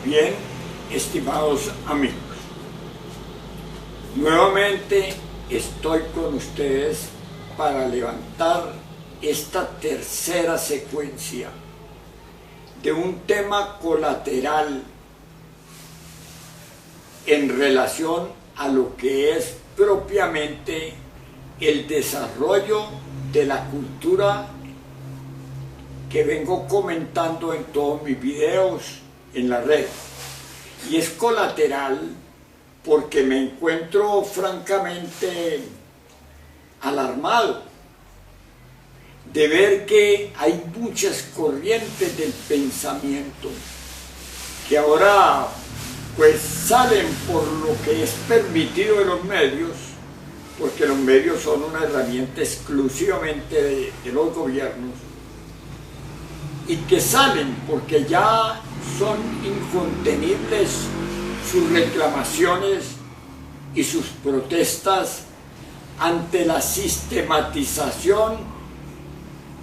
Bien, estimados amigos, nuevamente estoy con ustedes para levantar esta tercera secuencia de un tema colateral en relación a lo que es propiamente el desarrollo de la cultura que vengo comentando en todos mis videos en la red. Y es colateral porque me encuentro francamente alarmado de ver que hay muchas corrientes del pensamiento que ahora pues salen por lo que es permitido de los medios, porque los medios son una herramienta exclusivamente de los gobiernos, y que salen porque ya son incontenibles sus reclamaciones y sus protestas ante la sistematización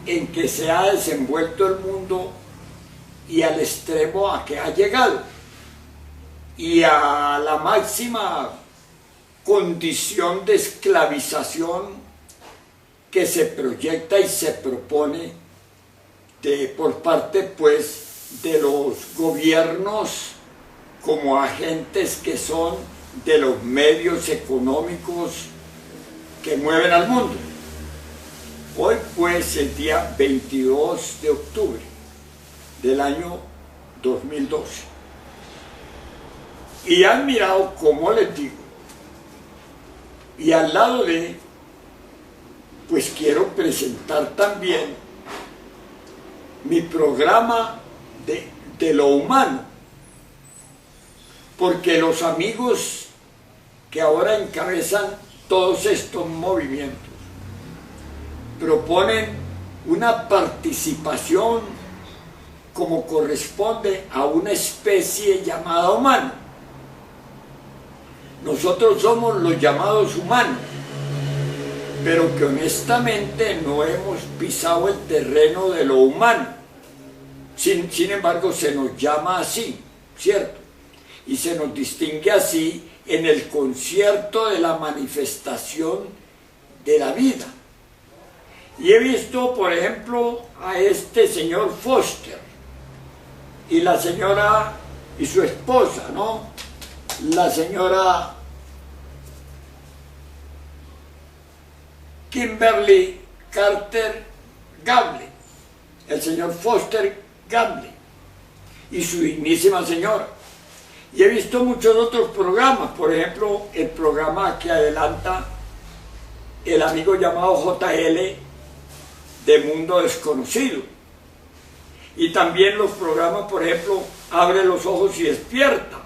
en que se ha desenvuelto el mundo y al extremo a que ha llegado, y a la máxima condición de esclavización que se proyecta y se propone por parte pues de los gobiernos como agentes que son de los medios económicos que mueven al mundo. Hoy pues el día 22 de octubre del año 2012. Y han mirado, como les digo, y al lado de, pues quiero presentar también mi programa de lo humano, porque los amigos que ahora encabezan todos estos movimientos proponen una participación como corresponde a una especie llamada humano. Nosotros somos los llamados humanos, pero que honestamente no hemos pisado el terreno de lo humano. Sin embargo, se nos llama así, ¿cierto? Y se nos distingue así en el concierto de la manifestación de la vida. Y he visto, por ejemplo, a este señor Foster y la señora y su esposa, ¿no? La señora Kimberly Carter Gable, el señor Foster Gable y su dignísima señora. Y he visto muchos otros programas, por ejemplo, el programa que adelanta el amigo llamado JL de Mundo Desconocido. Y también los programas, por ejemplo, Abre los ojos y despierta.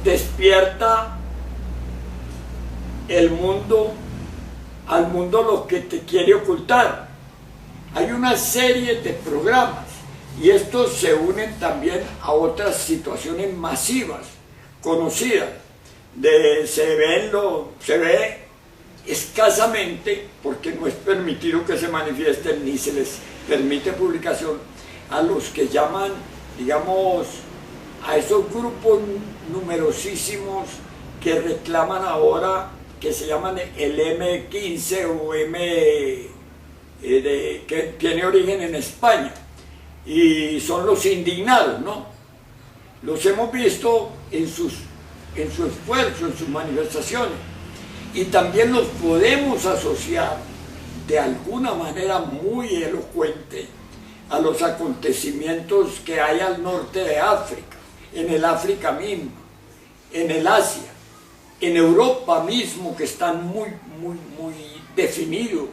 Despierta el mundo, al mundo lo que te quiere ocultar. Hay una serie de programas y estos se unen también a otras situaciones masivas, conocidas. Se ve escasamente, porque no es permitido que se manifiesten ni se les permite publicación, a los que llaman, digamos, a esos grupos numerosísimos que reclaman ahora, que se llaman el M15 o que tiene origen en España, y son los indignados, ¿no? Los hemos visto en su esfuerzo, en sus manifestaciones, y también los podemos asociar de alguna manera muy elocuente a los acontecimientos que hay al norte de África, en el África mismo, en el Asia, en Europa mismo, que están muy definidos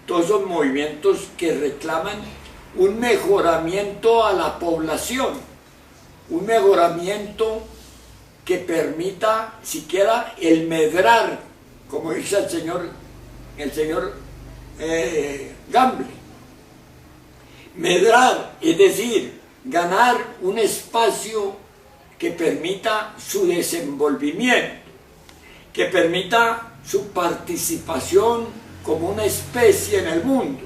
todos esos movimientos que reclaman un mejoramiento a la población, un mejoramiento que permita siquiera el medrar, como dice el señor Gable, medrar, es decir, ganar un espacio que permita su desenvolvimiento, que permita su participación como una especie en el mundo,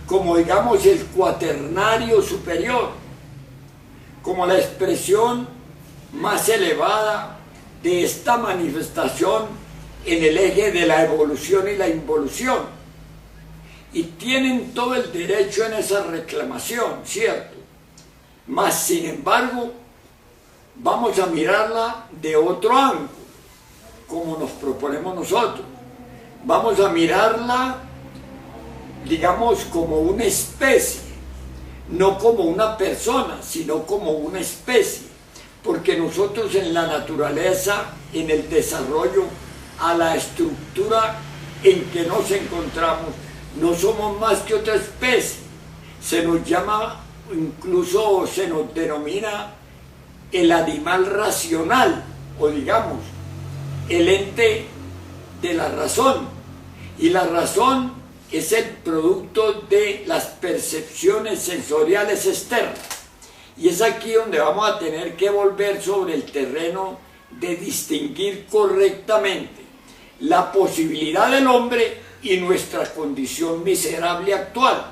como digamos el cuaternario superior, como la expresión más elevada de esta manifestación en el eje de la evolución y la involución. Y tienen todo el derecho en esa reclamación, ¿cierto? Mas, sin embargo, vamos a mirarla de otro ángulo, como nos proponemos nosotros. Vamos a mirarla, digamos, como una especie, no como una persona, sino como una especie, porque nosotros en la naturaleza, en el desarrollo, a la estructura en que nos encontramos, no somos más que otra especie. Se nos llama, incluso se nos denomina el animal racional, o digamos, el ente de la razón. Y la razón es el producto de las percepciones sensoriales externas. Y es aquí donde vamos a tener que volver sobre el terreno de distinguir correctamente la posibilidad del hombre y nuestra condición miserable actual.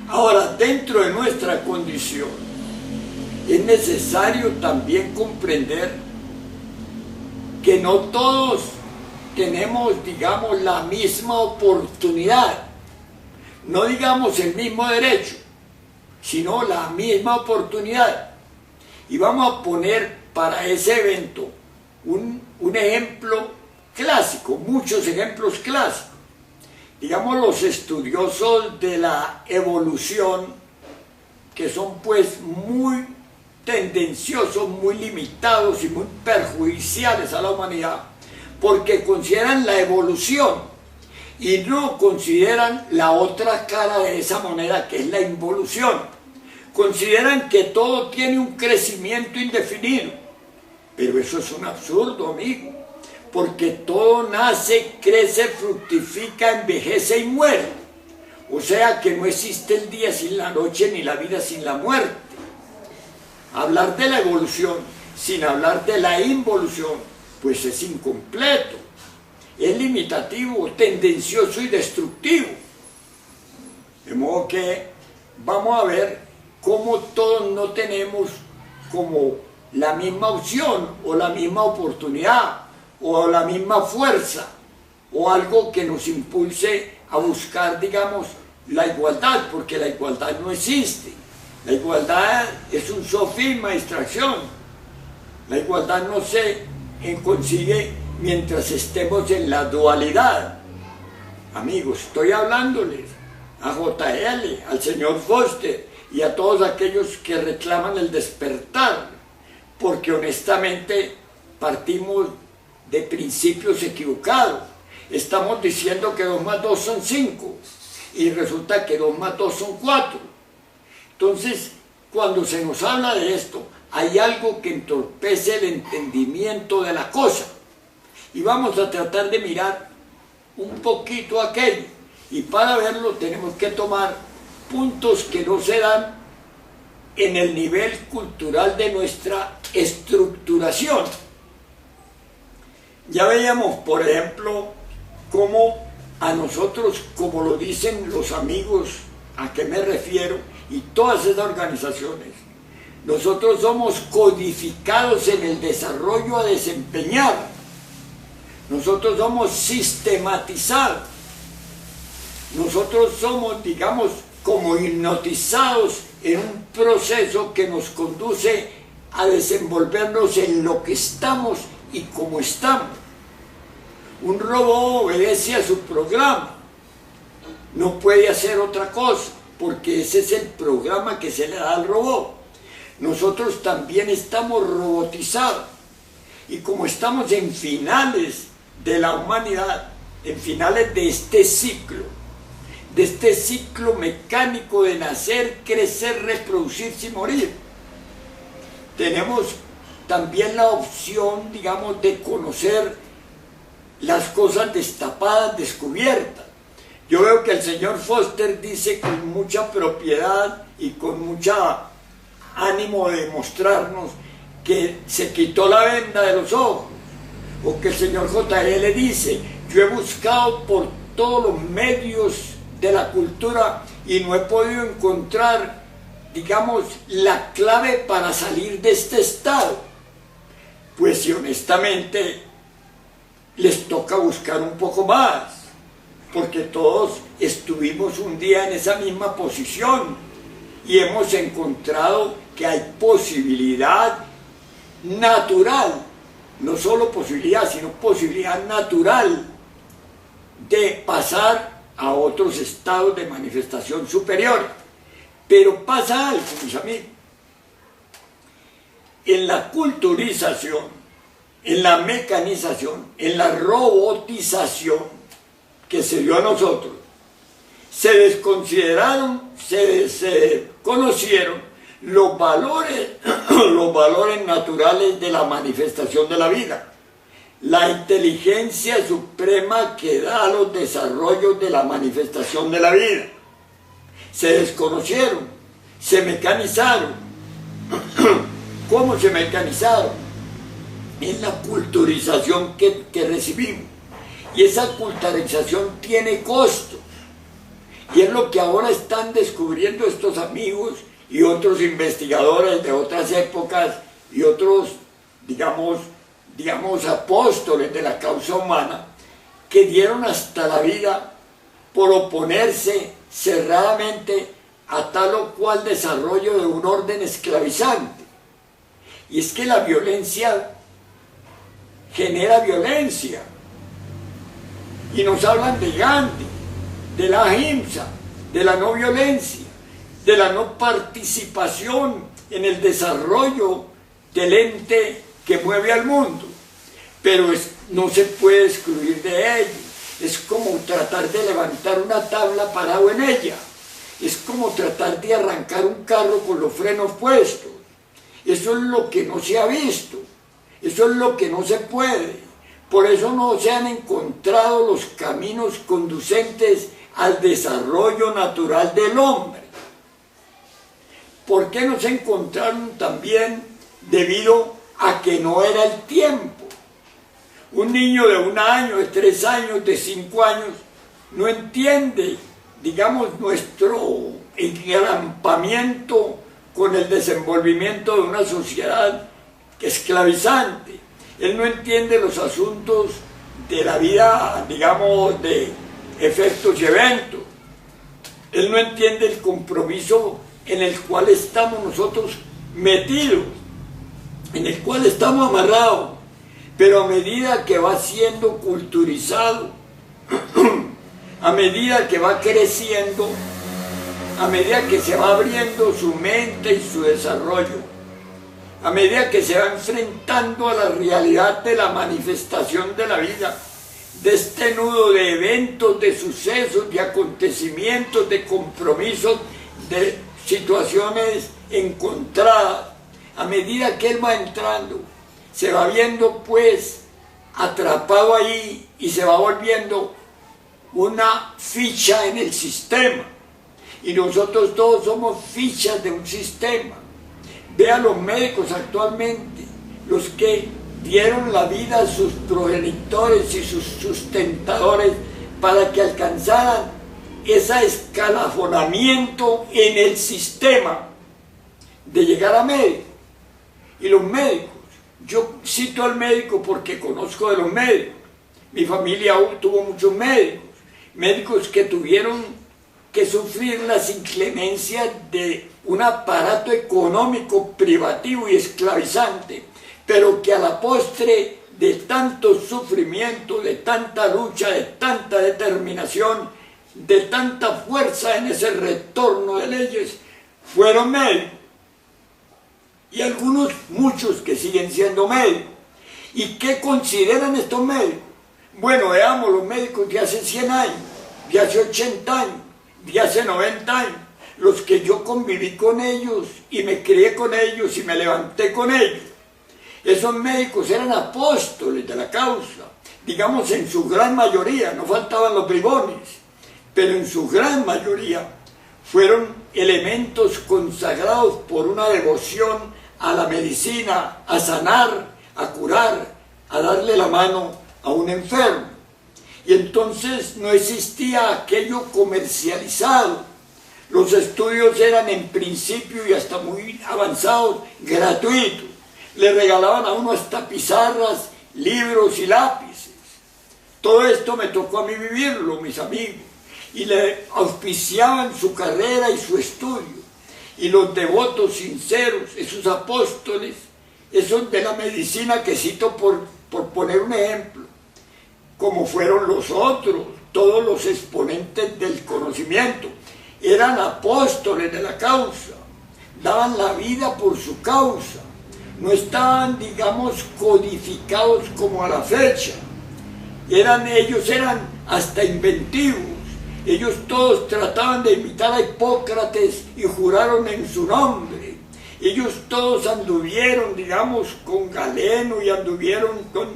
Ahora, dentro de nuestra condición, es necesario también comprender que no todos tenemos, digamos, la misma oportunidad, no digamos el mismo derecho, sino la misma oportunidad. Y vamos a poner para ese evento un ejemplo clásico, muchos ejemplos clásicos. Digamos, los estudiosos de la evolución, que son pues muy tendenciosos, muy limitados y muy perjudiciales a la humanidad, porque consideran la evolución y no consideran la otra cara de esa moneda, que es la involución. Consideran que todo tiene un crecimiento indefinido, pero eso es un absurdo, amigo, porque todo nace, crece, fructifica, envejece y muere. O sea que no existe el día sin la noche ni la vida sin la muerte. Hablar de la evolución sin hablar de la involución, pues es incompleto, es limitativo, tendencioso y destructivo. De modo que vamos a ver cómo todos no tenemos como la misma opción o la misma oportunidad o la misma fuerza o algo que nos impulse a buscar, digamos, la igualdad, porque la igualdad no existe. La igualdad es un sofisma, distracción. La igualdad no se consigue mientras estemos en la dualidad. Amigos, estoy hablándoles a JL, al señor Foster y a todos aquellos que reclaman el despertar, porque honestamente partimos de principios equivocados. Estamos diciendo que 2 más 2 son 5 y resulta que 2 más 2 son 4. Entonces, cuando se nos habla de esto, hay algo que entorpece el entendimiento de la cosa. Y vamos a tratar de mirar un poquito aquello. Y para verlo tenemos que tomar puntos que no se dan en el nivel cultural de nuestra estructuración. Ya veíamos, por ejemplo, cómo a nosotros, como lo dicen los amigos a que me refiero, y todas esas organizaciones, nosotros somos codificados en el desarrollo a desempeñar. Nosotros somos sistematizados. Nosotros somos, digamos, como hipnotizados en un proceso que nos conduce a desenvolvernos en lo que estamos y cómo estamos. Un robot obedece a su programa. No puede hacer otra cosa, porque ese es el programa que se le da al robot. Nosotros también estamos robotizados. Y como estamos en finales de la humanidad, en finales de este ciclo mecánico de nacer, crecer, reproducirse y morir, tenemos también la opción, digamos, de conocer las cosas destapadas, descubiertas. Yo veo que el señor Foster dice con mucha propiedad y con mucha ánimo de mostrarnos que se quitó la venda de los ojos, o que el señor JL dice: yo he buscado por todos los medios de la cultura y no he podido encontrar digamos, la clave para salir de este estado? Pues si honestamente les toca buscar un poco más, porque todos estuvimos un día en esa misma posición y hemos encontrado que hay posibilidad natural, no solo posibilidad, sino posibilidad natural de pasar a otros estados de manifestación superior. Pero pasa algo, mis amigos. En la culturización, en la mecanización, en la robotización que se dio a nosotros, se desconsideraron, se desconocieron los valores naturales de la manifestación de la vida, la inteligencia suprema que da los desarrollos de la manifestación de la vida. Se desconocieron, se mecanizaron. ¿Cómo se mecanizaron? En la culturización que recibimos. Y esa culturización tiene costos. Y es lo que ahora están descubriendo estos amigos y otros investigadores de otras épocas y otros, digamos, apóstoles de la causa humana, que dieron hasta la vida por oponerse cerradamente a tal o cual desarrollo de un orden esclavizante. Y es que la violencia genera violencia. Y nos hablan de Gandhi, de la ahimsa, de la no violencia, de la no participación en el desarrollo del ente que mueve al mundo. Pero no se puede excluir de ello. Es como tratar de levantar una tabla parado en ella. Es como tratar de arrancar un carro con los frenos puestos. Eso es lo que no se ha visto. Eso es lo que no se puede. Por eso no se han encontrado los caminos conducentes al desarrollo natural del hombre. ¿Por qué no se encontraron también? Debido a que no era el tiempo. Un niño de 1 año, de 3 años, de 5 años, no entiende, digamos, nuestro engrampamiento con el desenvolvimiento de una sociedad esclavizante. Él no entiende los asuntos de la vida, digamos, de efectos y eventos. Él no entiende el compromiso en el cual estamos nosotros metidos, en el cual estamos amarrados. Pero a medida que va siendo culturizado, a medida que va creciendo, a medida que se va abriendo su mente y su desarrollo, a medida que se va enfrentando a la realidad de la manifestación de la vida, de este nudo de eventos, de sucesos, de acontecimientos, de compromisos, de situaciones encontradas, a medida que él va entrando, se va viendo pues atrapado ahí y se va volviendo una ficha en el sistema. Y nosotros todos somos fichas de un sistema. Vean los médicos actualmente, los que dieron la vida a sus progenitores y sus sustentadores para que alcanzaran ese escalafonamiento en el sistema de llegar a médico. Y los médicos, yo cito al médico porque conozco de los médicos. Mi familia tuvo muchos médicos, médicos que tuvieron que sufrir las inclemencias de un aparato económico privativo y esclavizante, pero que a la postre de tanto sufrimiento, de tanta lucha, de tanta determinación, de tanta fuerza en ese retorno de leyes, fueron médicos. Y algunos, muchos que siguen siendo médicos. ¿Y qué consideran estos médicos? Bueno, veamos los médicos de hace 100 años, de hace 80 años, de hace 90 años, los que yo conviví con ellos y me crié con ellos y me levanté con ellos. Esos médicos eran apóstoles de la causa, digamos en su gran mayoría, no faltaban los bribones, pero en su gran mayoría fueron elementos consagrados por una devoción a la medicina, a sanar, a curar, a darle la mano a un enfermo. Y entonces no existía aquello comercializado. Los estudios eran en principio y hasta muy avanzados, gratuitos. Le regalaban a uno hasta pizarras, libros y lápices. Todo esto me tocó a mí vivirlo, mis amigos. Y le auspiciaban su carrera y su estudio. Y los devotos sinceros, esos apóstoles, esos de la medicina que cito por poner un ejemplo, como fueron los otros, todos los exponentes del conocimiento, eran apóstoles de la causa, daban la vida por su causa, no estaban, digamos, codificados como a la fecha, ellos eran hasta inventivos, ellos todos trataban de imitar a Hipócrates y juraron en su nombre, ellos todos anduvieron, digamos, con Galeno y anduvieron con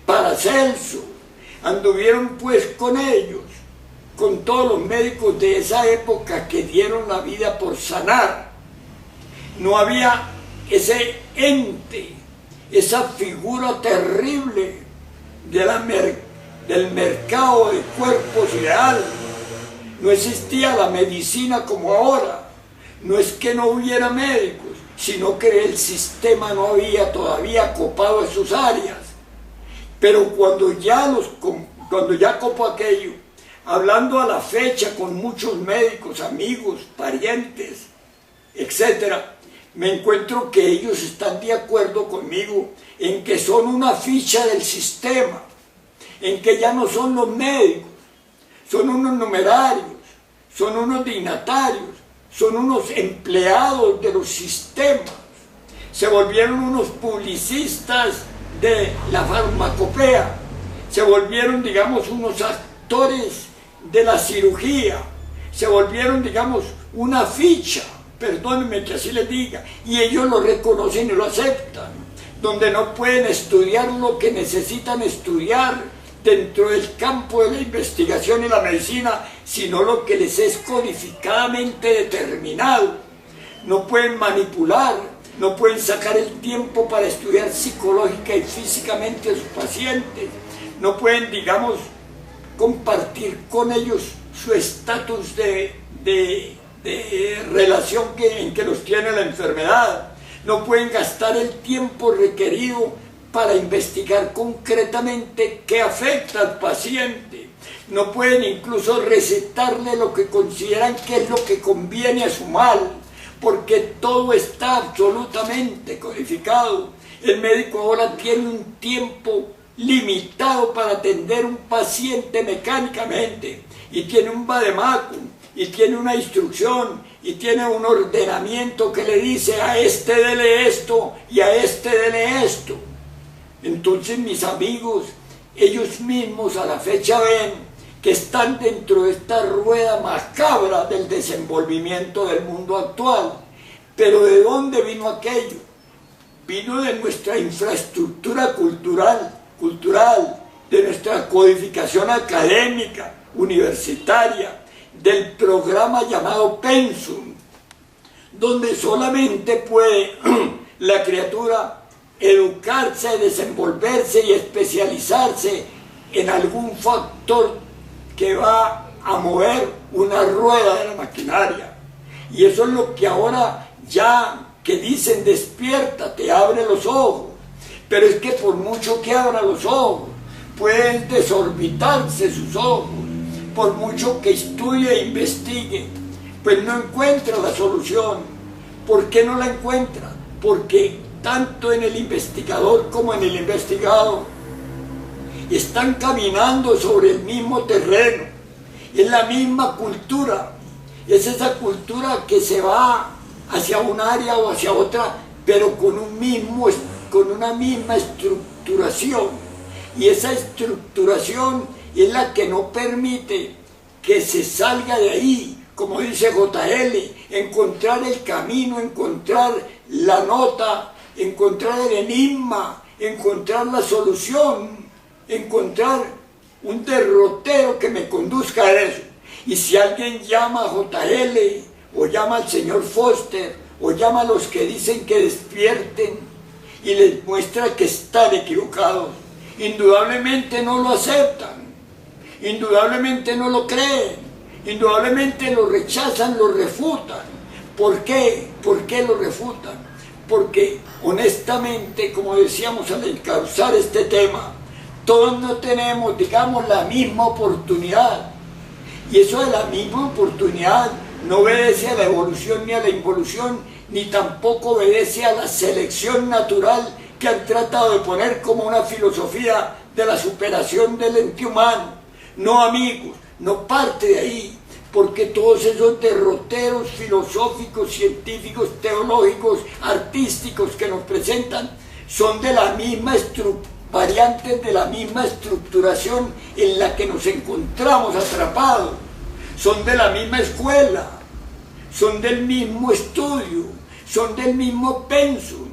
Paracelso, anduvieron pues con ellos, con todos los médicos de esa época que dieron la vida por sanar. No había ese ente, esa figura terrible del mercado de cuerpos y de almas. No existía la medicina como ahora. No es que no hubiera médicos, sino que el sistema no había todavía copado esas áreas. Pero cuando ya copó aquello, hablando a la fecha con muchos médicos, amigos, parientes, etc., me encuentro que ellos están de acuerdo conmigo en que son una ficha del sistema, en que ya no son los médicos, son unos numerarios, son unos dignatarios, son unos empleados de los sistemas, se volvieron unos publicistas de la farmacopea, se volvieron, digamos, unos actores de la cirugía, se volvieron, digamos, una ficha, perdónenme que así les diga, y ellos lo reconocen y lo aceptan, donde no pueden estudiar lo que necesitan estudiar dentro del campo de la investigación y la medicina, sino lo que les es codificadamente determinado. No pueden manipular, no pueden sacar el tiempo para estudiar psicológica y físicamente a sus pacientes, no pueden, digamos, compartir con ellos su estatus de relación en que los tiene la enfermedad, no pueden gastar el tiempo requerido para investigar concretamente qué afecta al paciente, no pueden incluso recetarle lo que consideran que es lo que conviene a su mal, porque todo está absolutamente codificado. El médico ahora tiene un tiempo limitado para atender a un paciente mecánicamente, y tiene un vademecum, y tiene una instrucción, y tiene un ordenamiento que le dice a este dele esto y a este dele esto. Entonces, mis amigos, ellos mismos a la fecha ven que están dentro de esta rueda macabra del desenvolvimiento del mundo actual. Pero ¿de dónde vino aquello? Vino de nuestra infraestructura cultural, de nuestra codificación académica, universitaria, del programa llamado Pensum, donde solamente puede la criatura educarse, desenvolverse y especializarse en algún factor que va a mover una rueda de la maquinaria. Y eso es lo que ahora ya que dicen despiértate, abre los ojos. Pero es que por mucho que abra los ojos, pueden desorbitarse sus ojos. Por mucho que estudie e investigue, pues no encuentra la solución. ¿Por qué no la encuentra? Porque tanto en el investigador como en el investigado están caminando sobre el mismo terreno, es la misma cultura, es esa cultura que se va hacia un área o hacia otra, pero con una misma estructuración, y esa estructuración es la que no permite que se salga de ahí, como dice JL, encontrar el camino, encontrar la nota, encontrar el enigma, encontrar la solución, encontrar un derrotero que me conduzca a eso. Y si alguien llama a JL, o llama al señor Foster, o llama a los que dicen que despierten, y les muestra que están equivocados, indudablemente no lo aceptan, indudablemente no lo creen, Indudablemente lo rechazan, lo refutan. ¿Por qué? ¿Por qué lo refutan? Porque honestamente, como decíamos al encauzar este tema, todos no tenemos, digamos, la misma oportunidad. Y eso de la misma oportunidad no obedece a la evolución ni a la involución, ni tampoco obedece a la selección natural que han tratado de poner como una filosofía de la superación del ente humano. No, amigos, no parte de ahí, porque todos esos derroteros filosóficos, científicos, teológicos, artísticos que nos presentan son de la misma variantes de la misma estructuración en la que nos encontramos atrapados, son de la misma escuela, son del mismo estudio, son del mismo pensum,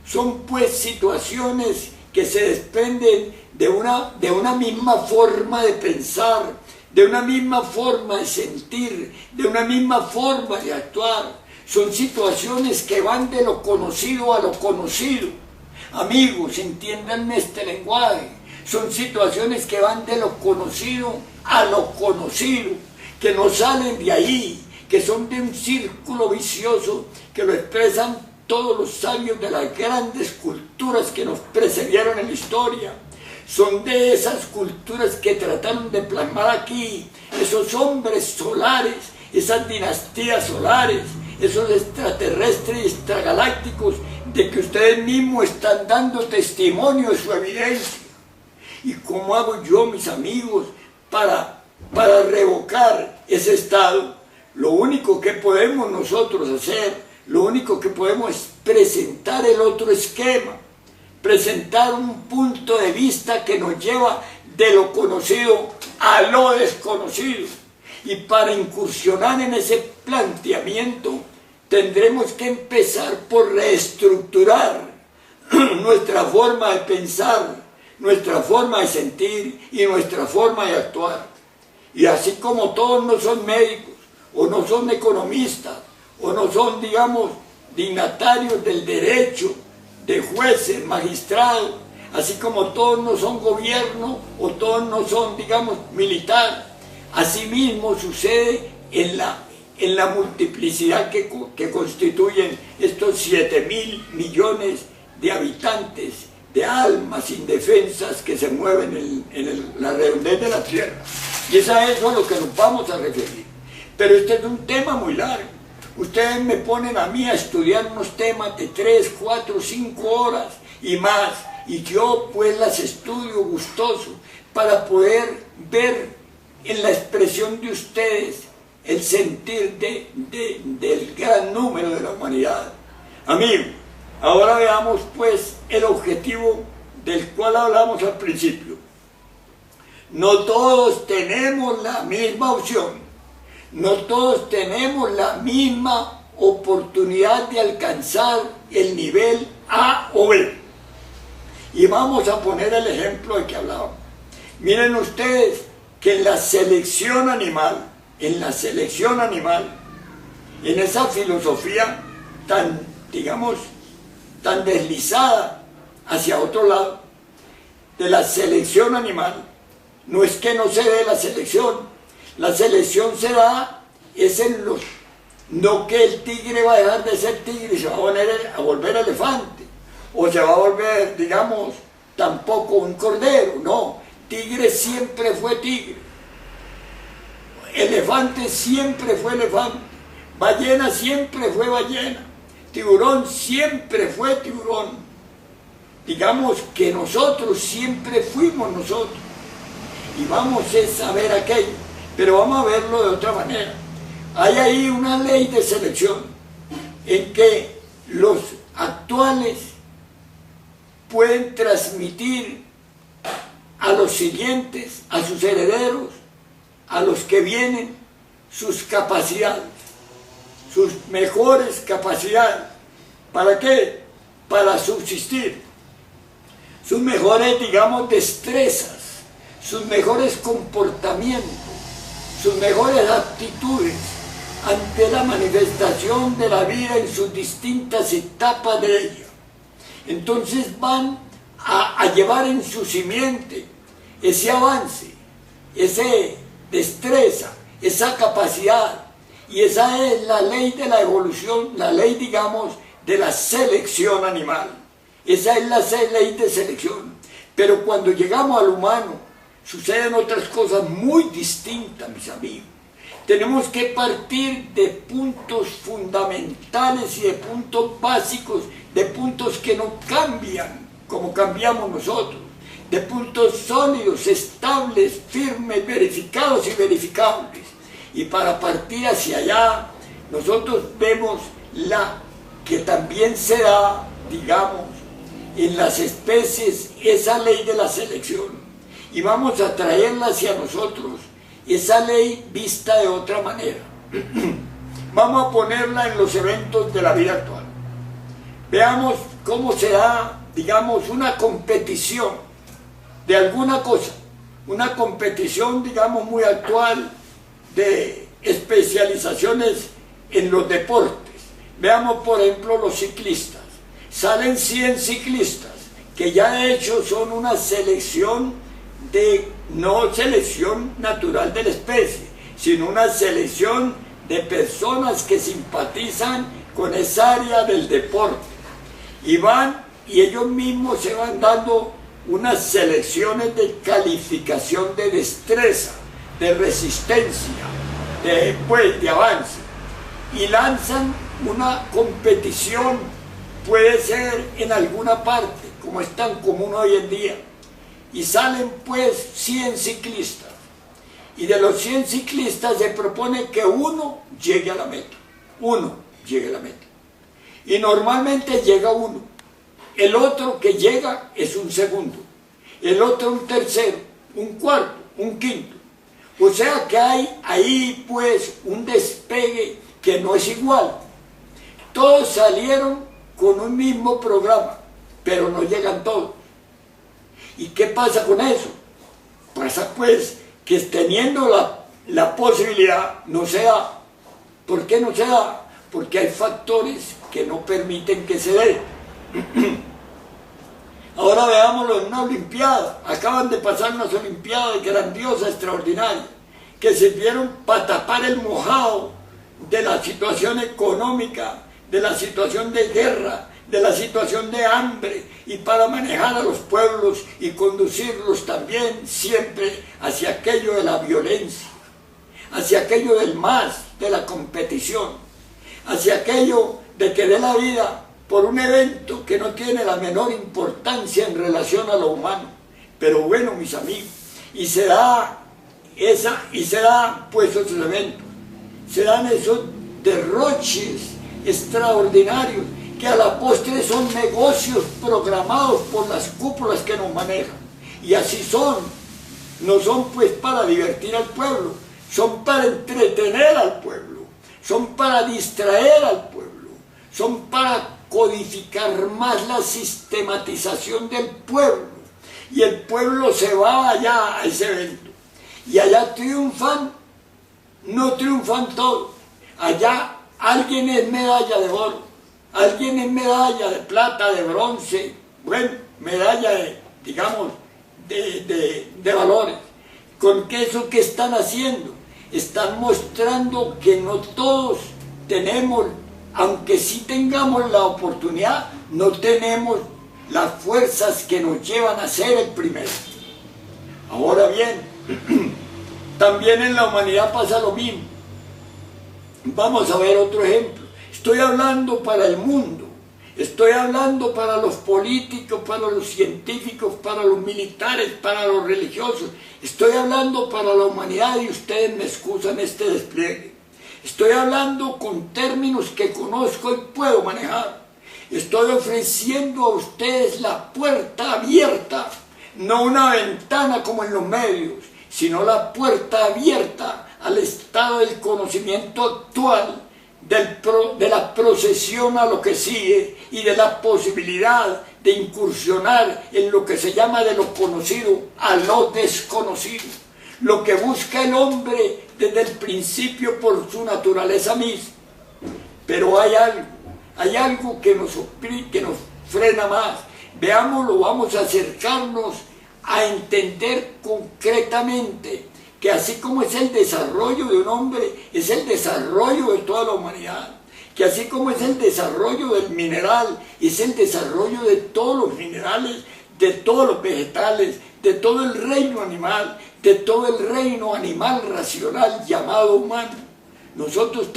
son pues situaciones que se desprenden de una misma forma de pensar, de una misma forma de sentir, de una misma forma de actuar. Son situaciones que van de lo conocido a lo conocido. Amigos, entiéndanme este lenguaje. Son situaciones que van de lo conocido a lo conocido, que no salen de ahí, que son de un círculo vicioso que lo expresan todos los sabios de las grandes culturas que nos precedieron en la historia. Son de esas culturas que trataron de plasmar aquí esos hombres solares, esas dinastías solares, esos extraterrestres y extragalácticos de que ustedes mismos están dando testimonio de su evidencia. ¿Y cómo hago yo, mis amigos, para revocar ese estado? Lo único que podemos nosotros hacer, lo único que podemos es presentar el otro esquema, presentar un punto de vista que nos lleva de lo conocido a lo desconocido. Y para incursionar en ese planteamiento tendremos que empezar por reestructurar nuestra forma de pensar, nuestra forma de sentir y nuestra forma de actuar. Y así como todos no son médicos, o no son economistas, o no son, digamos, dignatarios del derecho, de jueces, magistrados, así como todos no son gobierno, o todos no son, digamos, militar. Asimismo sucede en la multiplicidad que constituyen estos 7.000 millones de habitantes, de almas indefensas que se mueven en la redondez de la tierra. Y es a eso a lo que nos vamos a referir. Pero este es un tema muy largo. Ustedes me ponen a mí a estudiar unos temas de 3, 4, 5 horas y más, y yo pues las estudio gustoso para poder ver en la expresión de ustedes el sentir del gran número de la humanidad. Amigos, ahora veamos pues el objetivo del cual hablamos al principio. No todos tenemos la misma opción. No todos tenemos la misma oportunidad de alcanzar el nivel A o B. Y vamos a poner el ejemplo de que hablábamos. Miren ustedes que en la selección animal, en esa filosofía tan, digamos, tan deslizada hacia otro lado, de la selección animal, no es que no se dé la selección se da, es en los, no que el tigre va a dejar de ser tigre y se va a volver elefante, o se va a volver, digamos, tampoco un cordero, no, tigre siempre fue tigre, elefante siempre fue elefante, ballena siempre fue ballena, tiburón siempre fue tiburón. Digamos que nosotros siempre fuimos nosotros, y vamos a ver aquello. Pero vamos a verlo de otra manera. Hay ahí una ley de selección en que los actuales pueden transmitir a los siguientes, a sus herederos, a los que vienen, sus capacidades, sus mejores capacidades. ¿Para qué? Para subsistir. Sus mejores, digamos, destrezas, sus mejores comportamientos, sus mejores aptitudes ante la manifestación de la vida en sus distintas etapas de ella. Entonces van a llevar en su simiente ese avance, esa destreza, esa capacidad. Y esa es la ley de la evolución, la ley, digamos, de la selección animal. Esa es la ley de selección. Pero cuando llegamos al humano, suceden otras cosas muy distintas, mis amigos. Tenemos que partir de puntos fundamentales y de puntos básicos, de puntos que no cambian como cambiamos nosotros, de puntos sólidos, estables, firmes, verificados y verificables. Y para partir hacia allá, nosotros vemos que también se da, digamos, en las especies esa ley de la selección. Y vamos a traerla hacia nosotros, esa ley vista de otra manera. Vamos a ponerla en los eventos de la vida actual. Veamos cómo se da, digamos, una competición de alguna cosa, una competición, digamos, muy actual, de especializaciones en los deportes. Veamos, por ejemplo, los ciclistas. Salen 100 ciclistas, que ya de hecho son una selección no selección natural de la especie, sino una selección de personas que simpatizan con esa área del deporte. Y van, y ellos mismos se van dando unas selecciones de calificación de destreza, de resistencia, de avance, y lanzan una competición, puede ser en alguna parte, como es tan común hoy en día, y salen pues 100 ciclistas, y de los 100 ciclistas se propone que uno llegue a la meta, y normalmente llega uno, el otro que llega es un segundo, el otro un tercero, un cuarto, un quinto. O sea que hay ahí pues un despegue que no es igual. Todos salieron con un mismo programa, pero no llegan todos. ¿Y qué pasa con eso? Pasa pues que teniendo la posibilidad no se da. ¿Por qué no se da? Porque hay factores que no permiten que se dé. Ahora veámoslo en una olimpiada. Acaban de pasar unas olimpiadas grandiosas, extraordinarias, que sirvieron para tapar el mojado de la situación económica, de la situación de guerra, de la situación de hambre, y para manejar a los pueblos y conducirlos también siempre hacia aquello de la violencia, hacia aquello del más, de la competición, hacia aquello de que dé la vida por un evento que no tiene la menor importancia en relación a lo humano. Pero bueno, mis amigos, y se da pues otros eventos, se dan esos derroches extraordinarios que a la postre son negocios programados por las cúpulas que nos manejan. Y así son, no son pues para divertir al pueblo, son para entretener al pueblo, son para distraer al pueblo, son para codificar más la sistematización del pueblo, y el pueblo se va allá a ese evento, y allá triunfan, no triunfan todos, allá alguien es medalla de oro, alguien es medalla de plata, de bronce, bueno, medalla de, digamos, de valores. ¿Con qué eso que están haciendo? Están mostrando que no todos tenemos, aunque sí tengamos la oportunidad, no tenemos las fuerzas que nos llevan a ser el primero. Ahora bien, también en la humanidad pasa lo mismo. Vamos a ver otro ejemplo. Estoy hablando para el mundo, estoy hablando para los políticos, para los científicos, para los militares, para los religiosos. Estoy hablando para la humanidad y ustedes me excusan este despliegue. Estoy hablando con términos que conozco y puedo manejar. Estoy ofreciendo a ustedes la puerta abierta, no una ventana como en los medios, sino la puerta abierta al estado del conocimiento actual, de la procesión a lo que sigue y de la posibilidad de incursionar en lo que se llama de lo conocido a lo desconocido. Lo que busca el hombre desde el principio por su naturaleza misma. Pero hay algo que nos frena más. Veámoslo, vamos a acercarnos a entender concretamente que así como es el desarrollo de un hombre, es el desarrollo de toda la humanidad, que así como es el desarrollo del mineral, es el desarrollo de todos los minerales, de todos los vegetales, de todo el reino animal, de todo el reino animal racional llamado humano. Nosotros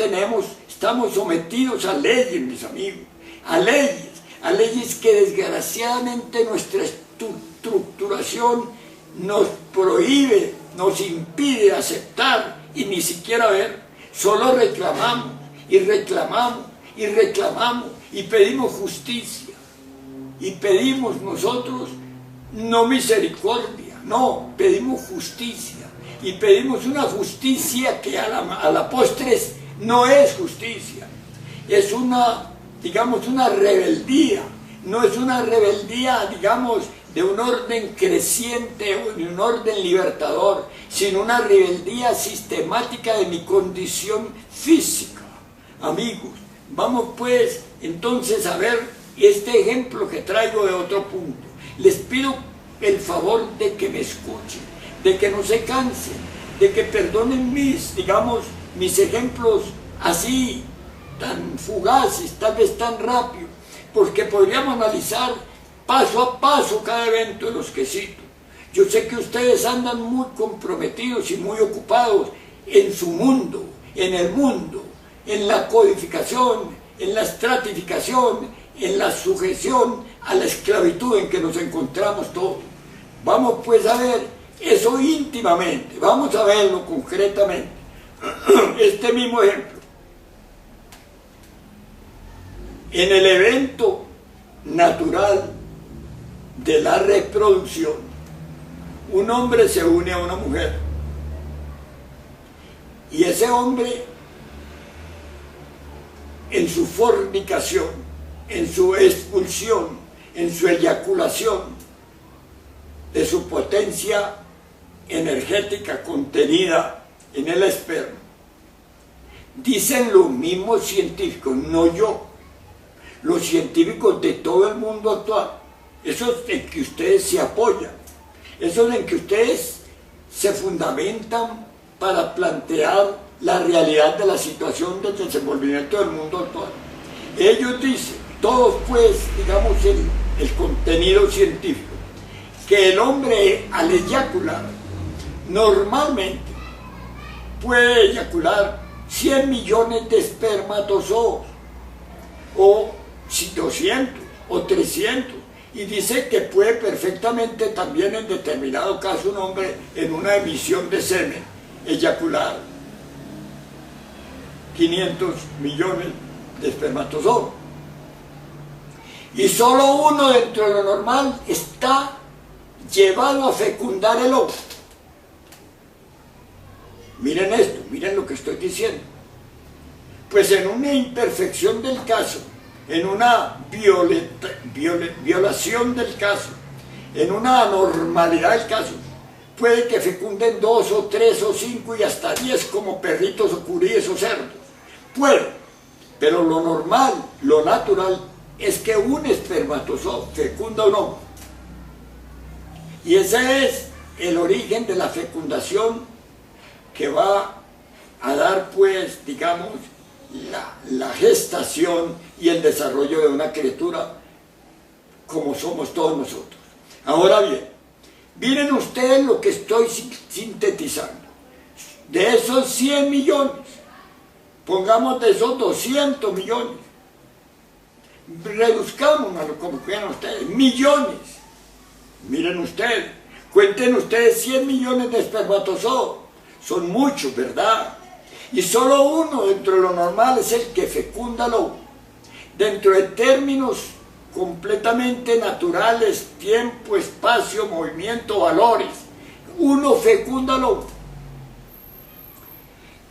estamos sometidos a leyes, mis amigos, a leyes que desgraciadamente nuestra estructuración nos prohíbe, nos impide aceptar y ni siquiera ver. Solo reclamamos y reclamamos y reclamamos y pedimos justicia. Y pedimos nosotros no misericordia, no, pedimos justicia. Y pedimos una justicia que a la postre no es justicia. Es una, digamos, una rebeldía. No es una rebeldía, digamos, de un orden creciente o de un orden libertador, sino una rebeldía sistemática de mi condición física. Amigos, vamos pues entonces a ver este ejemplo que traigo de otro punto. Les pido el favor de que me escuchen, de que no se cansen, de que perdonen mis ejemplos así, tan fugaces, tal vez tan rápido, porque podríamos analizar paso a paso cada evento de los que cito. Yo sé que ustedes andan muy comprometidos y muy ocupados en su mundo, en el mundo, en la codificación, en la estratificación, en la sujeción a la esclavitud en que nos encontramos todos. Vamos pues a ver eso íntimamente, vamos a verlo concretamente. Este mismo ejemplo. En el evento natural de la reproducción, un hombre se une a una mujer y ese hombre, en su fornicación, en su expulsión, en su eyaculación de su potencia energética contenida en el esperma, dicen los mismos científicos, no yo, los científicos de todo el mundo actual, esos en que ustedes se apoyan, esos en que ustedes se fundamentan para plantear la realidad de la situación del desenvolvimiento del mundo actual. Ellos dicen, todos pues, digamos el contenido científico, que el hombre al eyacular normalmente puede eyacular 100 millones de espermatozoos, o 200 o 300, y dice que puede perfectamente también en determinado caso un hombre en una emisión de semen eyacular 500 millones de espermatozoos. Y solo uno dentro de lo normal está llevado a fecundar el óvulo. Miren esto, miren lo que estoy diciendo. Pues en una imperfección del caso, en una violación del caso, en una anormalidad del caso, puede que fecunden 2 o 3 o 5 y hasta 10 como perritos o curíes o cerdos. Puede, pero lo normal, lo natural, es que un espermatozoide fecunda un óvulo. Y ese es el origen de la fecundación que va a dar, pues, digamos, la gestación y el desarrollo de una criatura como somos todos nosotros. Ahora bien, miren ustedes lo que estoy sintetizando. De esos 100 millones, pongamos de esos 200 millones, reduzcámoslo como quieran ustedes, millones. Miren ustedes, cuenten ustedes 100 millones de espermatozoides, son muchos, ¿verdad? Y solo uno dentro de lo normal es el que fecunda el óvulo. Dentro de términos completamente naturales, tiempo, espacio, movimiento, valores, uno fecunda el óvulo.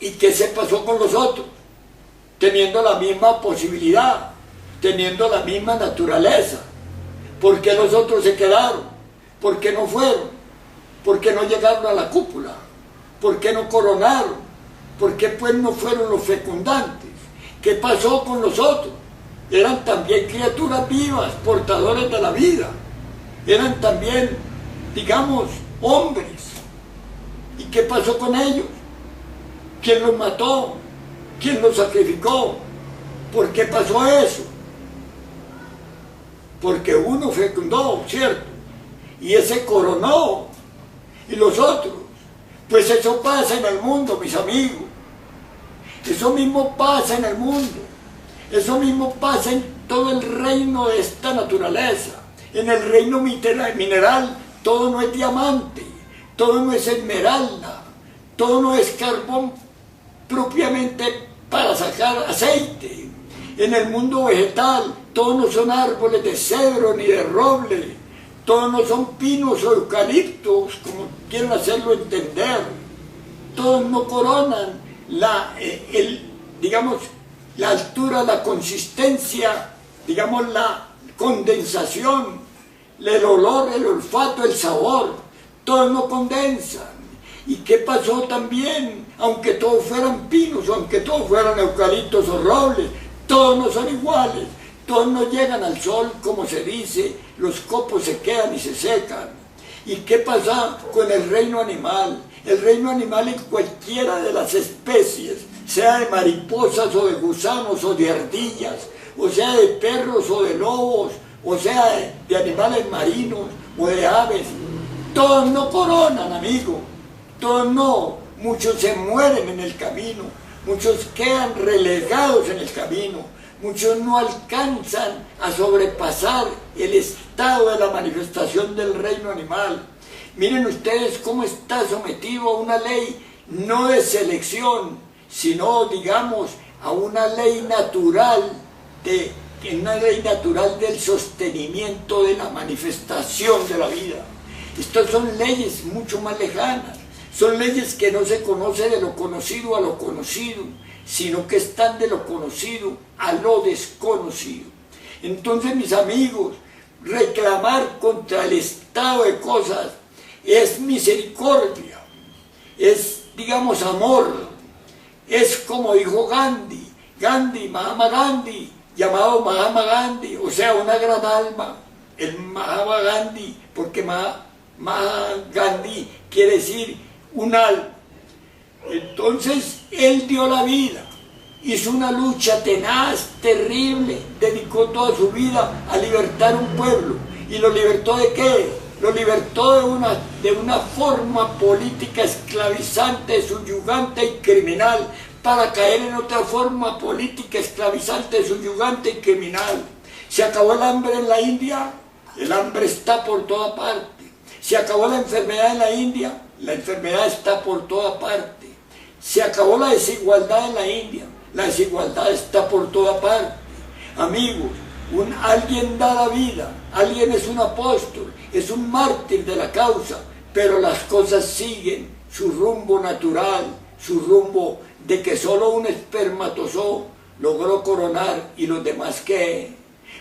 ¿Y qué se pasó con los otros? Teniendo la misma posibilidad, teniendo la misma naturaleza. ¿Por qué los otros se quedaron? ¿Por qué no fueron? ¿Por qué no llegaron a la cúpula? ¿Por qué no coronaron? ¿Por qué pues no fueron los fecundantes? ¿Qué pasó con los otros? Eran también criaturas vivas, portadores de la vida. Eran también, digamos, hombres. ¿Y qué pasó con ellos? ¿Quién los mató? ¿Quién los sacrificó? ¿Por qué pasó eso? Porque uno fecundó, ¿cierto? Y ese coronó. Y los otros. Pues eso pasa en el mundo, mis amigos. Eso mismo pasa en el mundo. Eso mismo pasa en todo el reino de esta naturaleza. En el reino mineral, todo no es diamante, todo no es esmeralda, todo no es carbón propiamente para sacar aceite. En el mundo vegetal, todos no son árboles de cedro ni de roble, todos no son pinos o eucaliptos, como quieren hacerlo entender. Todos no coronan digamos, la altura, la consistencia, digamos, la condensación, el olor, el olfato, el sabor. Todos no condensan. ¿Y qué pasó también? Aunque todos fueran pinos, aunque todos fueran eucaliptos o robles, todos no son iguales. Todos no llegan al sol, como se dice, los copos se quedan y se secan. ¿Y qué pasa con el reino animal? El reino animal en cualquiera de las especies, sea de mariposas o de gusanos o de ardillas, o sea de perros o de lobos, o sea de animales marinos o de aves, todos no coronan, amigo, todos no. Muchos se mueren en el camino, muchos quedan relegados en el camino, muchos no alcanzan a sobrepasar el estado de la manifestación del reino animal. Miren ustedes cómo está sometido a una ley no de selección, sino, digamos, a una ley natural, del sostenimiento de la manifestación de la vida. Estas son leyes mucho más lejanas, son leyes que no se conocen de lo conocido a lo conocido, sino que están de lo conocido a lo desconocido. Entonces, mis amigos, reclamar contra el estado de cosas es misericordia, es, digamos, amor, es como dijo Mahatma Gandhi, llamado Mahatma Gandhi, o sea, una gran alma, el Mahatma Gandhi, porque Mahatma Gandhi quiere decir un alma. Entonces, él dio la vida, hizo una lucha tenaz, terrible, dedicó toda su vida a libertar un pueblo. ¿Y lo libertó de qué? Lo libertó de una forma política esclavizante, subyugante y criminal, para caer en otra forma política esclavizante, subyugante y criminal. ¿Se acabó el hambre en la India? El hambre está por toda parte. ¿Se acabó la enfermedad en la India? La enfermedad está por toda parte. ¿Se acabó la desigualdad en la India? La desigualdad está por toda parte. Amigos, alguien da la vida, alguien es un apóstol, es un mártir de la causa, pero las cosas siguen su rumbo natural, su rumbo de que solo un espermatozoide logró coronar y los demás ¿qué?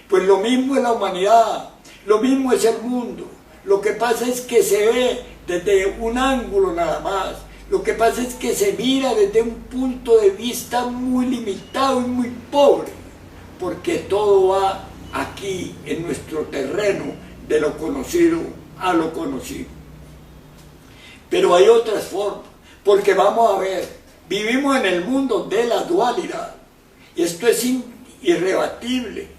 Pues lo mismo es la humanidad, lo mismo es el mundo. Lo que pasa es que se ve desde un ángulo nada más. Lo que pasa es que se mira desde un punto de vista muy limitado y muy pobre, porque todo va aquí en nuestro terreno de lo conocido a lo conocido. Pero hay otras formas, porque vamos a ver, vivimos en el mundo de la dualidad. Esto es irrebatible,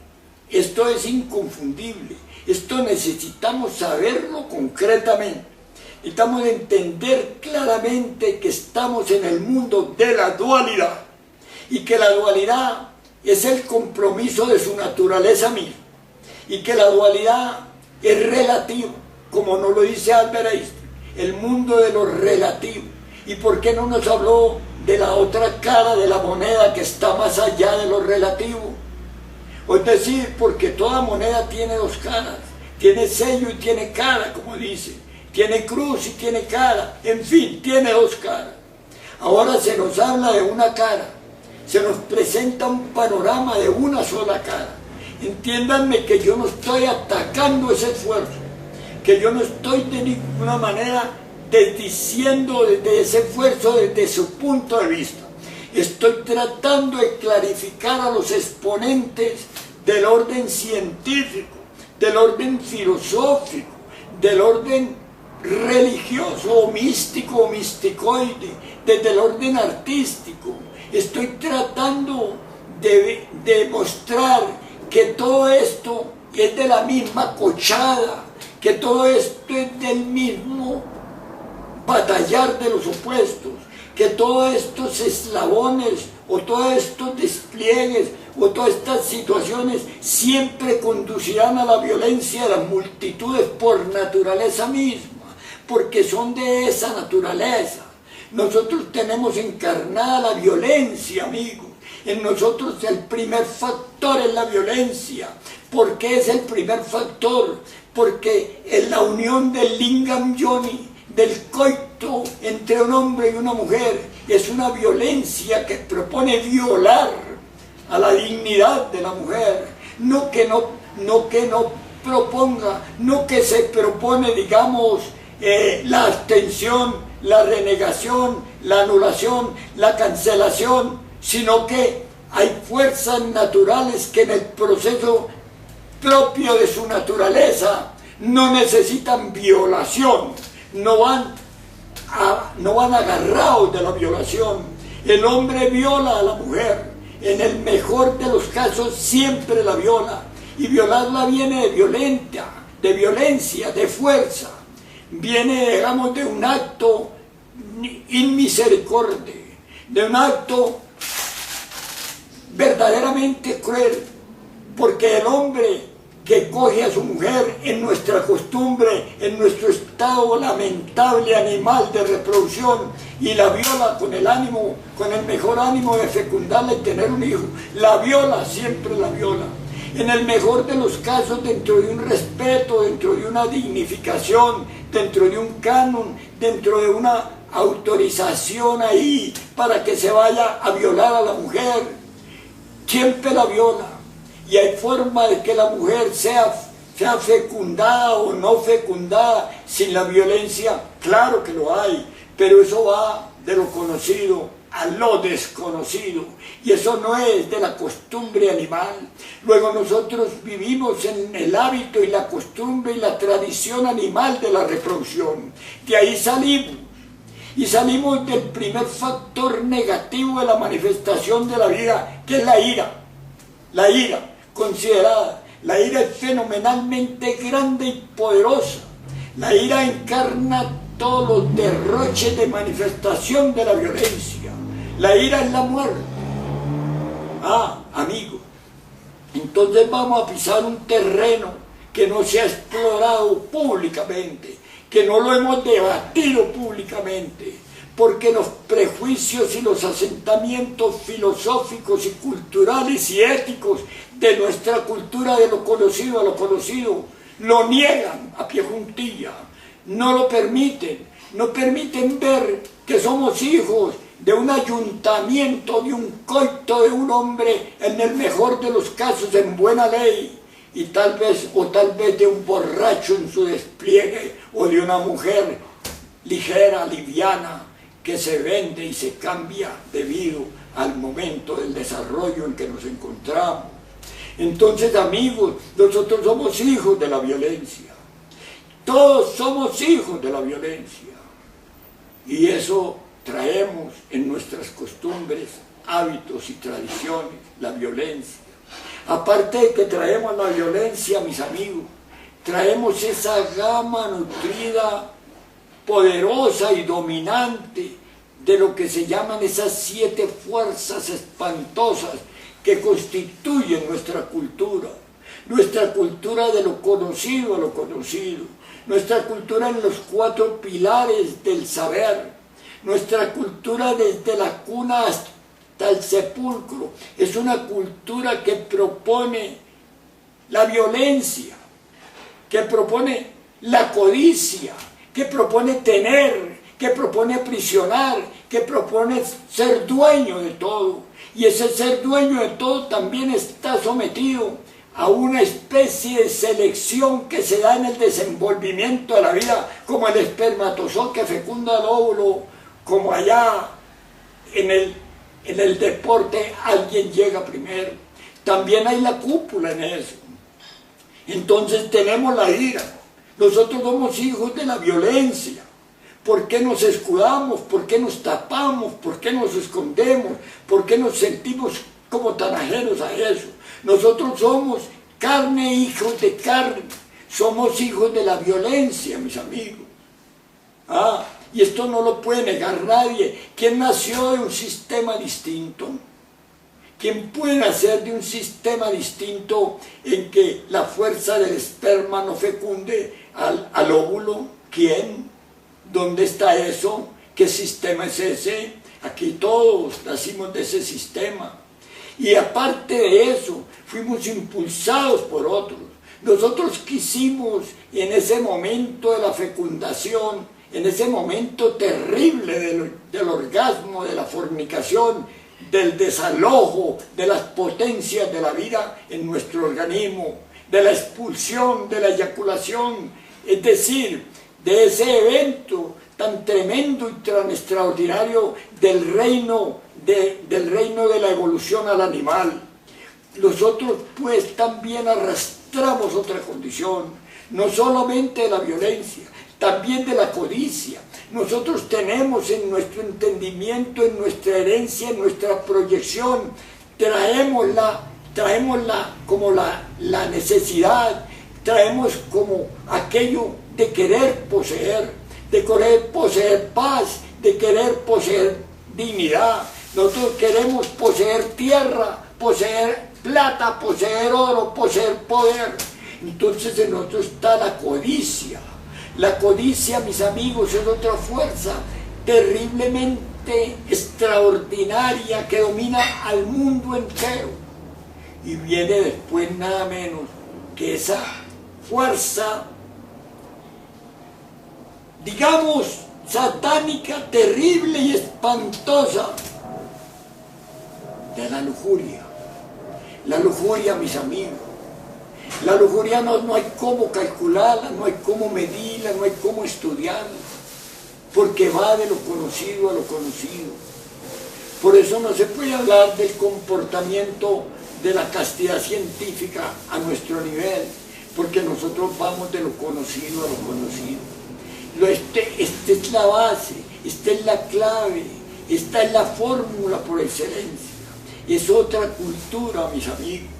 esto es inconfundible, esto necesitamos saberlo concretamente. Necesitamos entender claramente que estamos en el mundo de la dualidad y que la dualidad es el compromiso de su naturaleza misma y que la dualidad es relativa, como nos lo dice Albert Einstein, el mundo de lo relativo. ¿Y por qué no nos habló de la otra cara de la moneda que está más allá de lo relativo? Es decir, porque toda moneda tiene dos caras, tiene sello y tiene cara, como dice. Tiene cruz y tiene cara, en fin, tiene dos caras. Ahora se nos habla de una cara, se nos presenta un panorama de una sola cara. Entiéndanme que yo no estoy atacando ese esfuerzo, que yo no estoy de ninguna manera desdiciendo de ese esfuerzo desde su punto de vista. Estoy tratando de clarificar a los exponentes del orden científico, del orden filosófico, del orden religioso o místico o misticoide, desde el orden artístico. Estoy tratando de demostrar que todo esto es de la misma cochada, que todo esto es del mismo batallar de los opuestos, que todos estos eslabones o todos estos despliegues o todas estas situaciones siempre conducirán a la violencia de las multitudes por naturaleza misma, porque son de esa naturaleza. Nosotros tenemos encarnada la violencia, amigos. En nosotros el primer factor es la violencia. ¿Por qué es el primer factor? Porque en la unión del lingam yoni, del coito entre un hombre y una mujer, es una violencia que propone violar a la dignidad de la mujer, no que se propone, digamos, la abstención, la renegación, la anulación, la cancelación, sino que hay fuerzas naturales que en el proceso propio de su naturaleza no necesitan violación, no van agarrados de la violación. El hombre viola a la mujer, en el mejor de los casos siempre la viola, y violarla viene de violencia, de fuerza, viene, digamos, de un acto inmisericordia, de un acto verdaderamente cruel, porque el hombre que coge a su mujer en nuestra costumbre, en nuestro estado lamentable animal de reproducción, y la viola con el mejor ánimo de fecundarla y tener un hijo, la viola, siempre la viola. En el mejor de los casos, dentro de un respeto, dentro de una dignificación, dentro de un canon, dentro de una autorización ahí para que se vaya a violar a la mujer, siempre la viola. Y hay forma de que la mujer sea fecundada o no fecundada sin la violencia, claro que lo hay, pero eso va de lo conocido a lo desconocido, y eso no es de la costumbre animal. Luego nosotros vivimos en el hábito y la costumbre y la tradición animal de la reproducción. De ahí salimos, y salimos del primer factor negativo de la manifestación de la vida, que es la ira. La ira considerada, la ira es fenomenalmente grande y poderosa. La ira encarna todos los derroches de manifestación de la violencia. La ira es la muerte. Amigos, entonces vamos a pisar un terreno que no se ha explorado públicamente, que no lo hemos debatido públicamente, porque los prejuicios y los asentamientos filosóficos y culturales y éticos de nuestra cultura, de lo conocido a lo conocido, lo niegan a pie juntilla, no lo permiten, no permiten ver que somos hijos de un ayuntamiento, de un coito de un hombre, en el mejor de los casos en buena ley, y tal vez de un borracho en su despliegue, o de una mujer ligera, liviana, que se vende y se cambia debido al momento del desarrollo en que nos encontramos. Entonces, amigos, nosotros somos hijos de la violencia. Todos somos hijos de la violencia. Y eso traemos en nuestras costumbres, hábitos y tradiciones, la violencia. Aparte de que traemos la violencia, mis amigos, traemos esa gama nutrida, poderosa y dominante de lo que se llaman esas 7 fuerzas espantosas que constituyen nuestra cultura de lo conocido a lo conocido, nuestra cultura en los 4 pilares del saber, nuestra cultura desde la cuna hasta el sepulcro. Es una cultura que propone la violencia, que propone la codicia, que propone tener, que propone aprisionar, que propone ser dueño de todo. Y ese ser dueño de todo también está sometido a una especie de selección que se da en el desenvolvimiento de la vida, como el espermatozoide que fecunda el óvulo, como allá en el deporte alguien llega primero. También hay la cúpula en eso. Entonces tenemos la ira, Nosotros somos hijos de la violencia. ¿Por qué nos escudamos? ¿Por qué nos tapamos? ¿Por qué nos escondemos? ¿Por qué nos sentimos como tan ajenos a eso? Nosotros somos carne, hijos de carne. Somos hijos de la violencia, mis amigos. Y esto no lo puede negar nadie. ¿Quién nació de un sistema distinto? ¿Quién puede nacer de un sistema distinto en que la fuerza del esperma no fecunde al óvulo? ¿Quién? ¿Dónde está eso? ¿Qué sistema es ese? Aquí todos nacimos de ese sistema. Y aparte de eso, fuimos impulsados por otros. Nosotros quisimos, en ese momento de la fecundación, en ese momento terrible del orgasmo, de la fornicación, del desalojo de las potencias de la vida en nuestro organismo, de la expulsión, de la eyaculación, es decir, de ese evento tan tremendo y tan extraordinario del reino de la evolución al animal. Nosotros pues también arrastramos otra condición, no solamente de la violencia, también de la codicia. Nosotros tenemos en nuestro entendimiento, en nuestra herencia, en nuestra proyección, traemos como la necesidad, traemos como aquello de querer poseer paz, de querer poseer dignidad. Nosotros queremos poseer tierra, poseer plata, poseer oro, poseer poder. Entonces en nosotros está la codicia. La codicia, mis amigos, es otra fuerza terriblemente extraordinaria que domina al mundo entero. Y viene después nada menos que esa fuerza, digamos, satánica, terrible y espantosa de la lujuria. La lujuria, mis amigos. La lujuria no hay cómo calcularla, no hay cómo medirla, no hay cómo estudiarla, porque va de lo conocido a lo conocido. Por eso no se puede hablar del comportamiento de la castidad científica a nuestro nivel, porque nosotros vamos de lo conocido a lo conocido. Esta es la base, esta es la clave, esta es la fórmula por excelencia. Es otra cultura, mis amigos.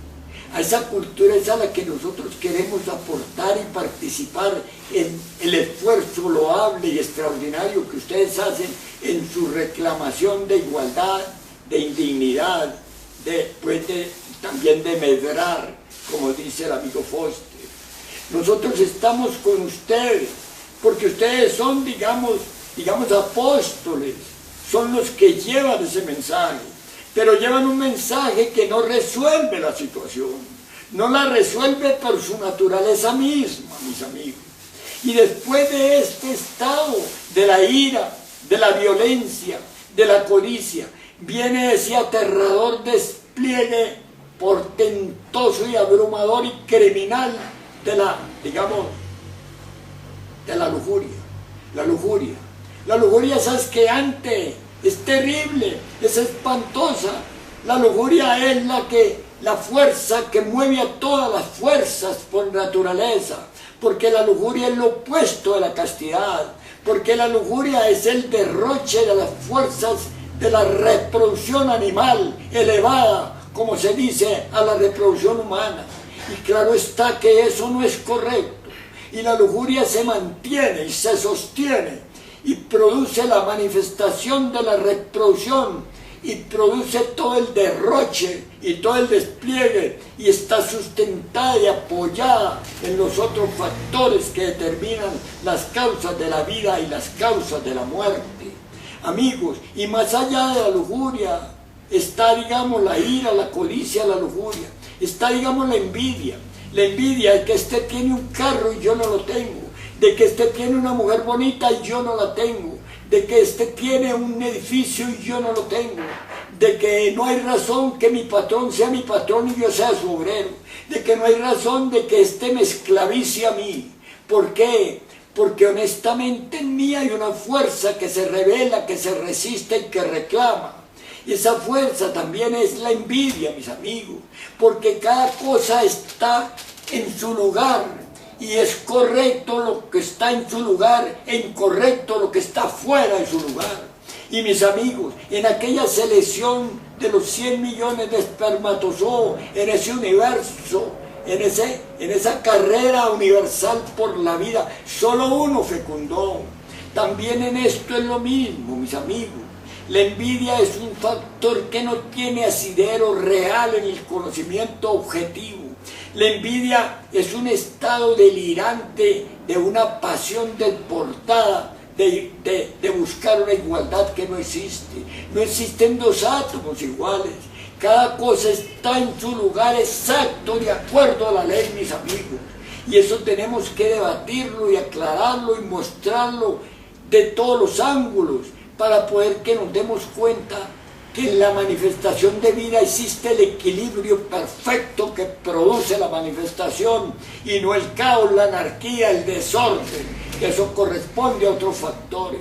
A esa cultura es a la que nosotros queremos aportar y participar en el esfuerzo loable y extraordinario que ustedes hacen en su reclamación de igualdad, de indignidad, también de medrar, como dice el amigo Foster. Nosotros estamos con ustedes, porque ustedes son, digamos, apóstoles, son los que llevan ese mensaje. Pero llevan un mensaje que no resuelve la situación, no la resuelve por su naturaleza misma, mis amigos. Y después de este estado de la ira, de la violencia, de la codicia, viene ese aterrador despliegue portentoso y abrumador y criminal de la lujuria. La lujuria. La lujuria es asqueante, es terrible, es espantosa. La lujuria es la fuerza que mueve a todas las fuerzas por naturaleza, porque la lujuria es lo opuesto de la castidad, porque la lujuria es el derroche de las fuerzas de la reproducción animal elevada, como se dice, a la reproducción humana. Y claro está que eso no es correcto, y la lujuria se mantiene y se sostiene y produce la manifestación de la reproducción y produce todo el derroche y todo el despliegue, y está sustentada y apoyada en los otros factores que determinan las causas de la vida y las causas de la muerte. Amigos, y más allá de la lujuria está, digamos, la ira, la codicia, la lujuria, está, digamos, la envidia de que este tiene un carro y yo no lo tengo, de que este tiene una mujer bonita y yo no la tengo, de que este tiene un edificio y yo no lo tengo, de que no hay razón que mi patrón sea mi patrón y yo sea su obrero, de que no hay razón de que este me esclavice a mí. ¿Por qué? Porque honestamente en mí hay una fuerza que se revela, que se resiste y que reclama. Y esa fuerza también es la envidia, mis amigos, porque cada cosa está en su lugar y es correcto lo que está en su lugar e incorrecto lo que está fuera de su lugar. Y mis amigos, en aquella selección de los 100 millones de espermatozoides en ese universo, en esa carrera universal por la vida, solo uno fecundó. También en esto es lo mismo, mis amigos. La envidia es un factor que no tiene asidero real en el conocimiento objetivo. La envidia es un estado delirante de una pasión desbordada de buscar una igualdad que no existe. No existen dos átomos iguales. Cada cosa está en su lugar exacto de acuerdo a la ley, mis amigos. Y eso tenemos que debatirlo y aclararlo y mostrarlo de todos los ángulos para poder que nos demos cuenta que en la manifestación de vida existe el equilibrio perfecto que produce la manifestación y no el caos, la anarquía, el desorden, que eso corresponde a otros factores.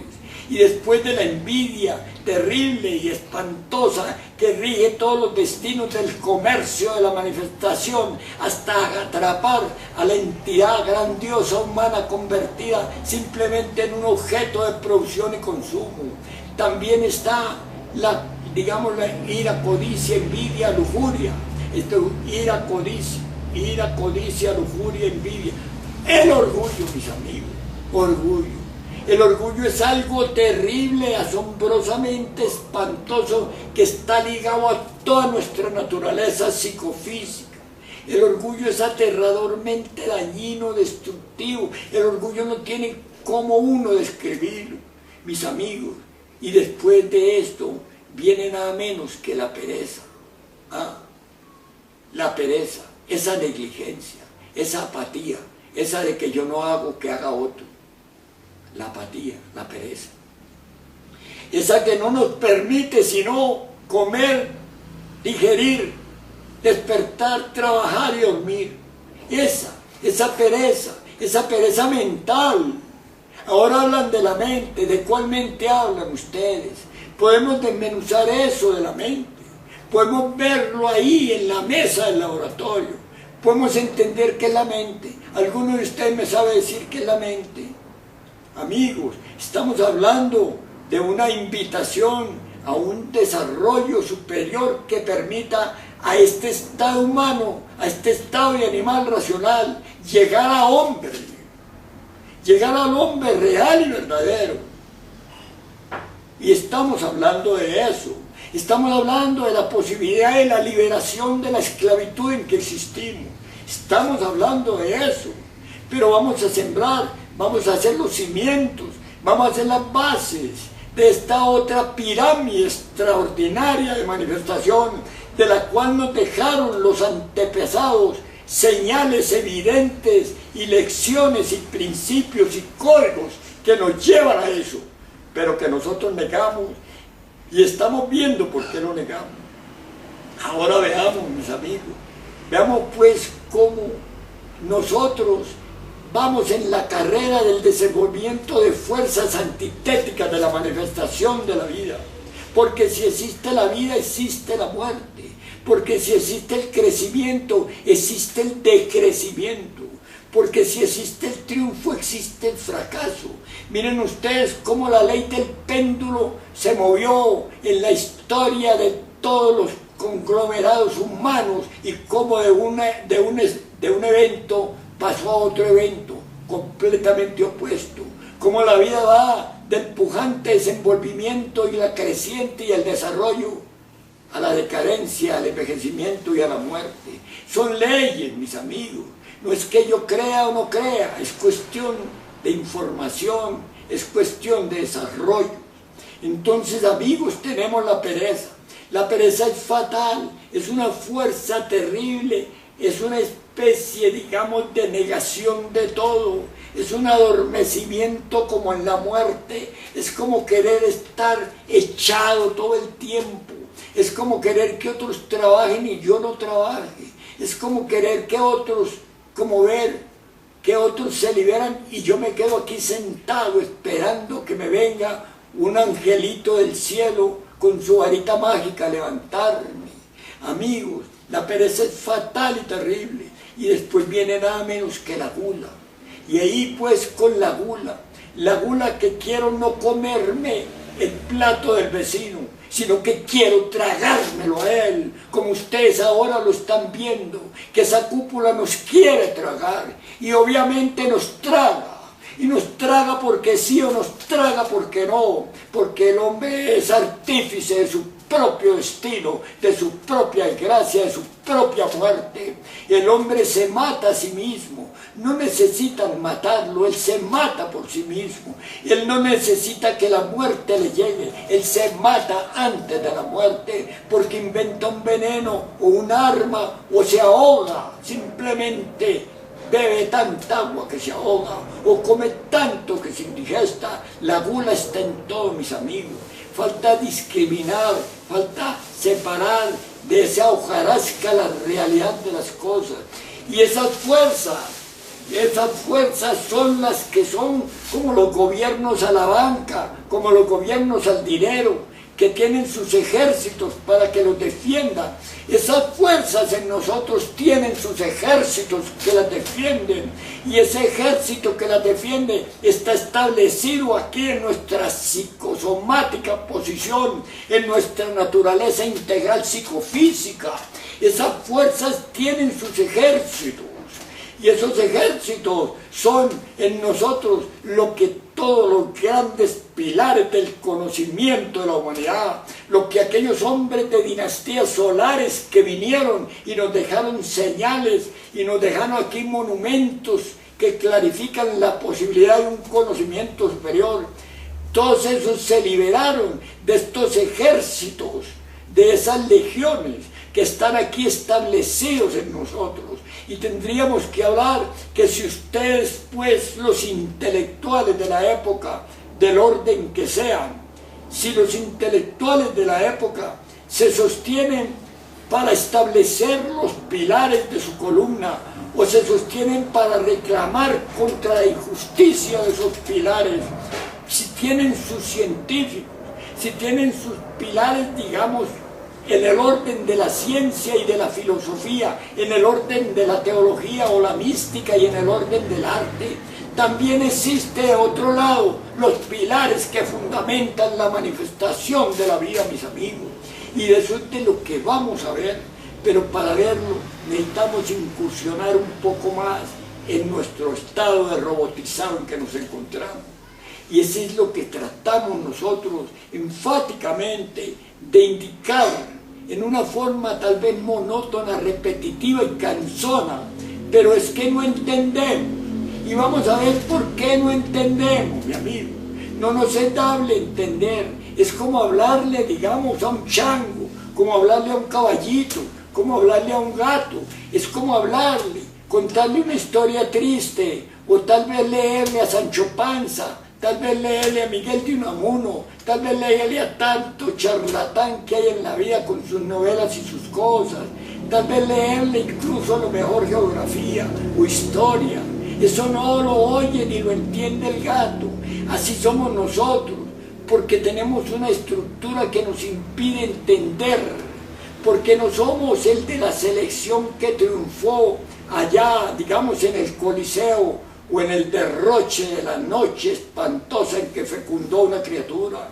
Y después de la envidia terrible y espantosa que rige todos los destinos del comercio de la manifestación hasta atrapar a la entidad grandiosa humana convertida simplemente en un objeto de producción y consumo, también está la ira, codicia, envidia, lujuria. Ira, codicia, lujuria, envidia. El orgullo, mis amigos, orgullo. El orgullo es algo terrible, asombrosamente espantoso, que está ligado a toda nuestra naturaleza psicofísica. El orgullo es aterradormente dañino, destructivo. El orgullo no tiene cómo uno describirlo, mis amigos. Y después de esto viene nada menos que la pereza. La pereza, esa negligencia, esa apatía, esa de que yo no hago, que haga otro. La apatía, la pereza. Esa que no nos permite sino comer, digerir, despertar, trabajar y dormir. Esa pereza mental. Ahora hablan de la mente. ¿De cuál mente hablan ustedes? Podemos desmenuzar eso de la mente. Podemos verlo ahí en la mesa del laboratorio. Podemos entender qué es la mente. ¿Alguno de ustedes me sabe decir qué es la mente? Amigos, estamos hablando de una invitación a un desarrollo superior que permita a este estado humano, a este estado de animal racional, llegar a hombre, llegar al hombre real y verdadero. Y estamos hablando de eso. Estamos hablando de la posibilidad de la liberación de la esclavitud en que existimos. Estamos hablando de eso. Pero vamos a sembrar, vamos a hacer los cimientos, vamos a hacer las bases de esta otra pirámide extraordinaria de manifestación, de la cual nos dejaron los antepasados señales evidentes y lecciones y principios y códigos que nos llevan a eso, pero que nosotros negamos y estamos viendo por qué lo negamos. Ahora veamos, mis amigos, veamos pues cómo nosotros vamos en la carrera del desenvolvimiento de fuerzas antitéticas de la manifestación de la vida. Porque si existe la vida, existe la muerte. Porque si existe el crecimiento, existe el decrecimiento. Porque si existe el triunfo, existe el fracaso. Miren ustedes cómo la ley del péndulo se movió en la historia de todos los conglomerados humanos y cómo de un evento pasó a otro evento completamente opuesto. Como la vida va del pujante desenvolvimiento y la creciente y el desarrollo a la decadencia, al envejecimiento y a la muerte. Son leyes, mis amigos. No es que yo crea o no crea, es cuestión de información, es cuestión de desarrollo. Entonces, amigos, tenemos la pereza. La pereza es fatal, es una fuerza terrible, es una especie, digamos, de negación de todo, es un adormecimiento como en la muerte, es como querer estar echado todo el tiempo, es como querer que otros trabajen y yo no trabaje, es como querer que otros, como ver que otros se liberan y yo me quedo aquí sentado esperando que me venga un angelito del cielo con su varita mágica a levantarme. Amigos, la pereza es fatal y terrible. Y después viene nada menos que la gula. Y ahí pues con la gula que quiero no comerme el plato del vecino, sino que quiero tragármelo a él, como ustedes ahora lo están viendo, que esa cúpula nos quiere tragar, y obviamente nos traga. Y nos traga porque sí o nos traga porque no, porque el hombre es artífice de su propio destino, de su propia desgracia, de su propia muerte. El hombre se mata a sí mismo, no necesitan matarlo, él se mata por sí mismo. Él no necesita que la muerte le llegue, él se mata antes de la muerte, porque inventa un veneno o un arma o se ahoga, simplemente bebe tanta agua que se ahoga o come tanto que se indigesta. La gula está en todo, mis amigos. Falta discriminar, falta separar de esa hojarasca la realidad de las cosas. Y esas fuerzas son las que son como los gobiernos a la banca, como los gobiernos al dinero, que tienen sus ejércitos para que los defiendan. Esas fuerzas en nosotros tienen sus ejércitos que las defienden, y ese ejército que las defiende está establecido aquí en nuestra psicosomática posición, en nuestra naturaleza integral psicofísica. Esas fuerzas tienen sus ejércitos, y esos ejércitos son en nosotros lo que todos los grandes pilares del conocimiento de la humanidad, lo que aquellos hombres de dinastías solares que vinieron y nos dejaron señales y nos dejaron aquí monumentos que clarifican la posibilidad de un conocimiento superior. Todos esos se liberaron de estos ejércitos, de esas legiones que están aquí establecidos en nosotros. Y tendríamos que hablar que si ustedes, pues, los intelectuales de la época, del orden que sean, si los intelectuales de la época se sostienen para establecer los pilares de su columna, o se sostienen para reclamar contra la injusticia de esos pilares, si tienen sus científicos, si tienen sus pilares, digamos, en el orden de la ciencia y de la filosofía, en el orden de la teología o la mística y en el orden del arte, también existe de otro lado los pilares que fundamentan la manifestación de la vida, mis amigos. Y de eso es de lo que vamos a ver, pero para verlo necesitamos incursionar un poco más en nuestro estado de robotizado en que nos encontramos. Y eso es lo que tratamos nosotros enfáticamente de indicar en una forma tal vez monótona, repetitiva y cansona, pero es que no entendemos. Y vamos a ver por qué no entendemos, mi amigo. No nos es dable entender. Es como hablarle, digamos, a un chango, como hablarle a un caballito, como hablarle a un gato. Es como hablarle, contarle una historia triste, o tal vez leerle a Sancho Panza, tal vez leerle a Miguel de Unamuno, tal vez leerle a tanto charlatán que hay en la vida con sus novelas y sus cosas, tal vez leerle incluso a lo mejor geografía o historia. Eso no lo oye ni lo entiende el gato. Así somos nosotros, porque tenemos una estructura que nos impide entender, porque no somos el de la selección que triunfó allá, digamos, en el Coliseo, o en el derroche de la noche espantosa en que fecundó una criatura.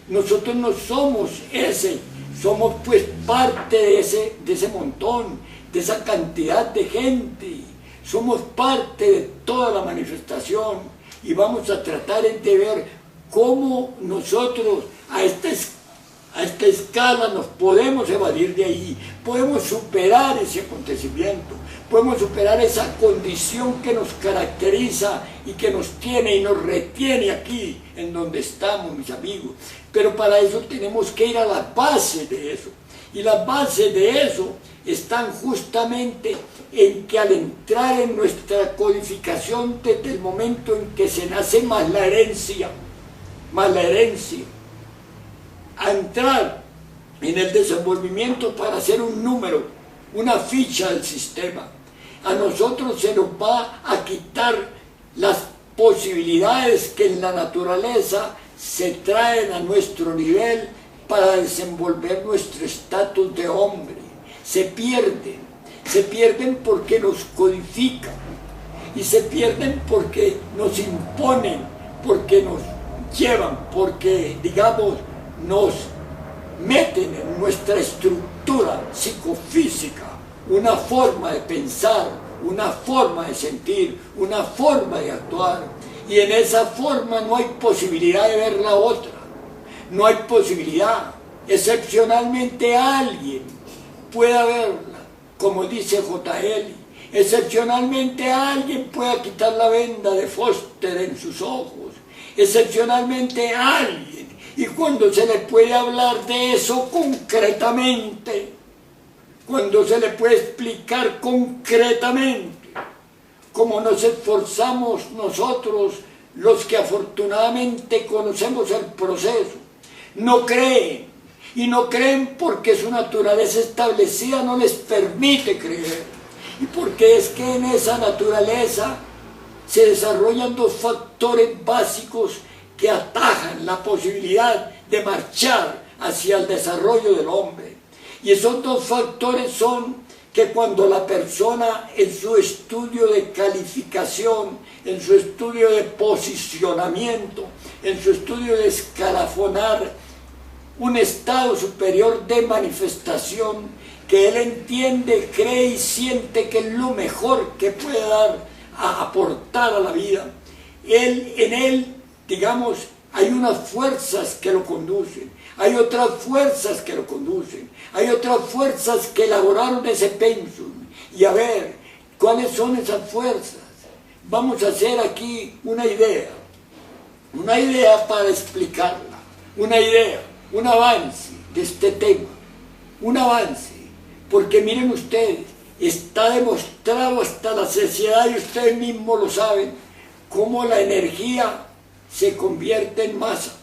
Nosotros no somos ese, somos pues parte de ese montón, de esa cantidad de gente. Somos parte de toda la manifestación, y vamos a tratar de ver cómo nosotros a esta escala nos podemos evadir de ahí, podemos superar ese acontecimiento, podemos superar esa condición que nos caracteriza y que nos tiene y nos retiene aquí en donde estamos, mis amigos. Pero para eso tenemos que ir a la base de eso, y las bases de eso están justamente en que al entrar en nuestra codificación desde el momento en que se nace más la herencia, a entrar en el desenvolvimiento para hacer un número, una ficha del sistema, a nosotros se nos va a quitar las posibilidades que en la naturaleza se traen a nuestro nivel para desenvolver nuestro estatus de hombre. Se pierden porque nos codifican. y se pierden porque nos imponen, porque nos llevan, porque, digamos, nos meten en nuestra estructura psicofísica una forma de pensar, una forma de sentir, una forma de actuar, y en esa forma no hay posibilidad de ver la otra, no hay posibilidad. Excepcionalmente alguien pueda verla, como dice J.L., excepcionalmente alguien pueda quitar la venda de Foster en sus ojos, excepcionalmente alguien, y cuando se le puede hablar de eso concretamente, cuando se le puede explicar concretamente, como nos esforzamos nosotros, los que afortunadamente conocemos el proceso, no creen, y no creen porque su naturaleza establecida no les permite creer, y porque es que en esa naturaleza se desarrollan dos factores básicos que atajan la posibilidad de marchar hacia el desarrollo del hombre. Y esos dos factores son que cuando la persona en su estudio de calificación, en su estudio de posicionamiento, en su estudio de escalafonar un estado superior de manifestación, que él entiende, cree y siente que es lo mejor que puede dar, a aportar a la vida, en él, digamos, hay unas fuerzas que lo conducen, hay otras fuerzas que lo conducen, hay otras fuerzas que elaboraron ese pensum. Y a ver, ¿cuáles son esas fuerzas? Vamos a hacer aquí una idea para explicarla, una idea, un avance de este tema, un avance, porque miren ustedes, está demostrado hasta la saciedad, y ustedes mismos lo saben, cómo la energía se convierte en masa,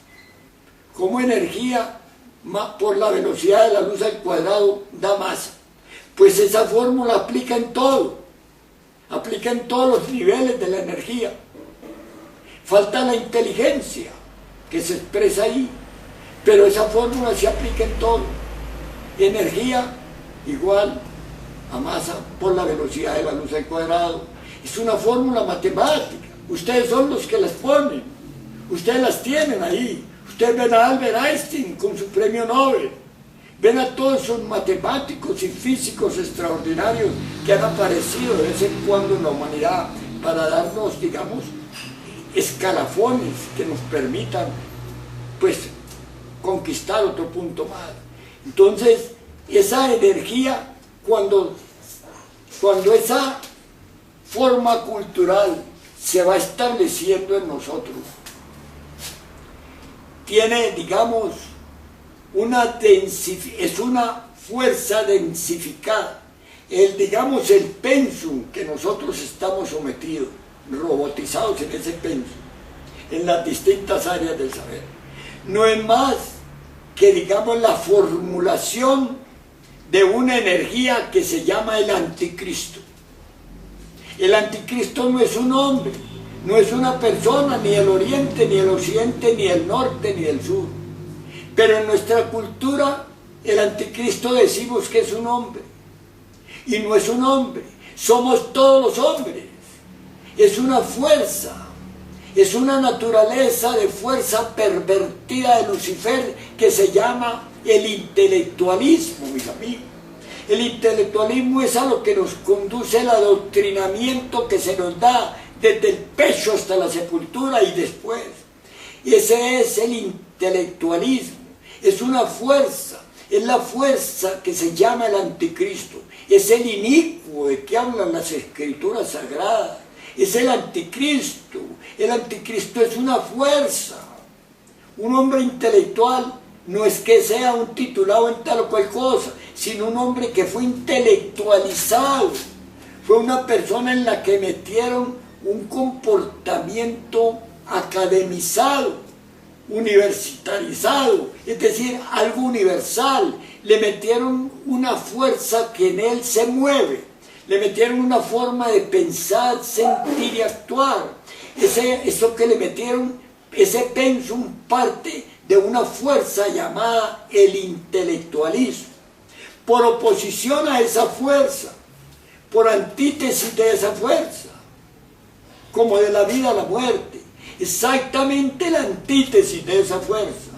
cómo energía por la velocidad de la luz al cuadrado da masa. Pues esa fórmula aplica en todo, aplica en todos los niveles de la energía. Falta la inteligencia que se expresa ahí, pero esa fórmula se aplica en todo. Energía igual a masa por la velocidad de la luz al cuadrado. Es una fórmula matemática. Ustedes son los que las ponen, ustedes las tienen ahí. Ustedes ven a Albert Einstein con su premio Nobel, ven a todos esos matemáticos y físicos extraordinarios que han aparecido de vez en cuando en la humanidad para darnos, digamos, escalafones que nos permitan, pues, conquistar otro punto más. Entonces, esa energía, cuando esa forma cultural se va estableciendo en nosotros, tiene, digamos, es una fuerza densificada. Digamos, el pensum que nosotros estamos sometidos, robotizados en ese pensum, en las distintas áreas del saber, no es más que, digamos, la formulación de una energía que se llama el anticristo. El anticristo no es un hombre, no es una persona, ni el oriente, ni el occidente, ni el norte, ni el sur. Pero en nuestra cultura, el anticristo decimos que es un hombre. Y no es un hombre, somos todos los hombres. Es una fuerza, es una naturaleza de fuerza pervertida de Lucifer que se llama el intelectualismo, mis amigos. El intelectualismo es a lo que nos conduce el adoctrinamiento que se nos da desde el pecho hasta la sepultura y después. Ese es el intelectualismo, es una fuerza, es la fuerza que se llama el anticristo, es el inicuo de que hablan las escrituras sagradas, es el anticristo es una fuerza. Un hombre intelectual no es que sea un titulado en tal o cual cosa, sino un hombre que fue intelectualizado, fue una persona en la que metieron un comportamiento academizado, universitarizado, es decir, algo universal. Le metieron una fuerza que en él se mueve, le metieron una forma de pensar, sentir y actuar. Eso que le metieron, ese pensum, parte de una fuerza llamada el intelectualismo. Por oposición a esa fuerza, por antítesis de esa fuerza, como de la vida a la muerte. Exactamente la antítesis de esa fuerza.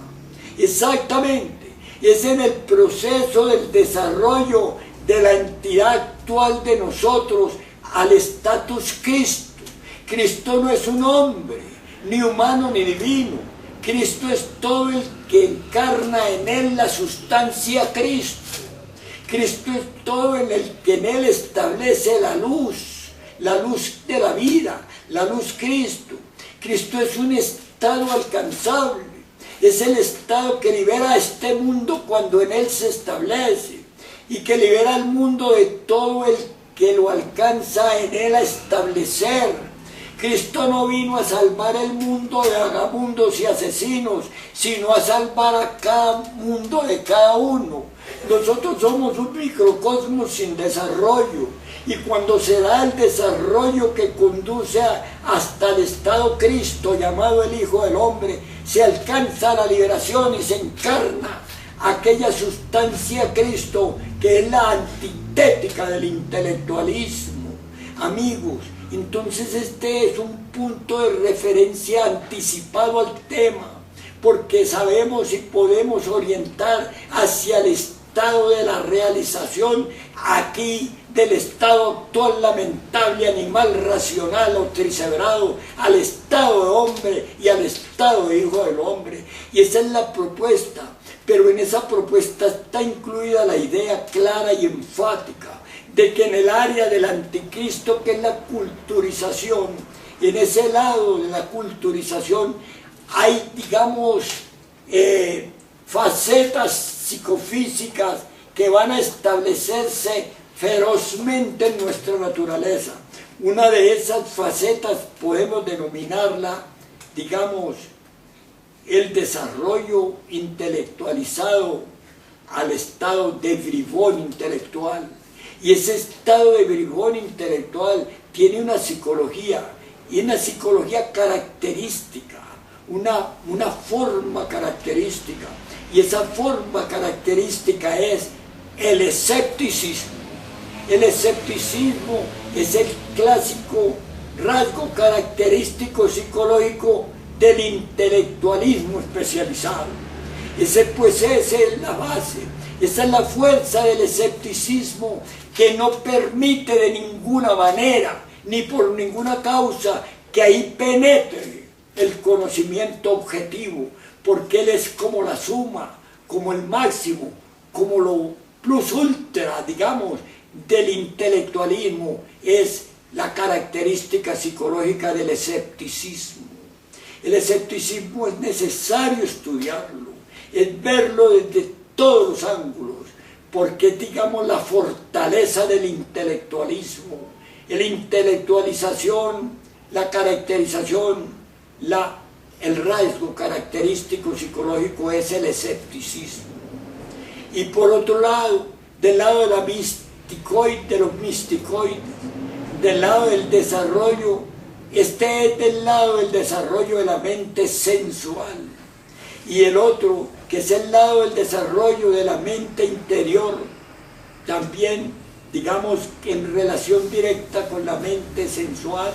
Exactamente. Es en el proceso del desarrollo de la entidad actual de nosotros al status Cristo. Cristo no es un hombre, ni humano ni divino. Cristo es todo el que encarna en él la sustancia Cristo. Cristo es todo en el que en él establece la luz de la vida, la luz Cristo. Cristo es un estado alcanzable, es el estado que libera a este mundo cuando en él se establece y que libera al mundo de todo el que lo alcanza en él a establecer. Cristo no vino a salvar el mundo de vagabundos y asesinos, sino a salvar a cada mundo de cada uno. Nosotros somos un microcosmos sin desarrollo, y cuando se da el desarrollo que conduce hasta el estado Cristo, llamado el Hijo del Hombre, se alcanza la liberación y se encarna aquella sustancia Cristo que es la antitética del intelectualismo. Amigos, entonces este es un punto de referencia anticipado al tema, porque sabemos y podemos orientar hacia el estado de la realización aquí del estado actual lamentable, animal racional o tricebrado, al estado de hombre y al estado de hijo del hombre. Y esa es la propuesta, pero en esa propuesta está incluida la idea clara y enfática de que en el área del anticristo, que es la culturización, en ese lado de la culturización hay, digamos, facetas psicofísicas que van a establecerse ferozmente en nuestra naturaleza. Una de esas facetas podemos denominarla, digamos, el desarrollo intelectualizado al estado de bribón intelectual. Y ese estado de bribón intelectual tiene una psicología, y una psicología característica, una forma característica. Y esa forma característica es el escepticismo. El escepticismo es el clásico rasgo característico psicológico del intelectualismo especializado. Esa es la base, esa es la fuerza del escepticismo que no permite de ninguna manera, ni por ninguna causa, que ahí penetre el conocimiento objetivo, porque él es como la suma, como el máximo, como lo plus ultra, digamos, del intelectualismo. Es la característica psicológica del escepticismo. El escepticismo es necesario estudiarlo, es verlo desde todos los ángulos, porque digamos la fortaleza del intelectualismo, la intelectualización, la caracterización, el rasgo característico psicológico es el escepticismo. Y por otro lado, del lado de de los misticoides, del lado del desarrollo, este es del lado del desarrollo de la mente sensual, y el otro, que es el lado del desarrollo de la mente interior, también, digamos, en relación directa con la mente sensual,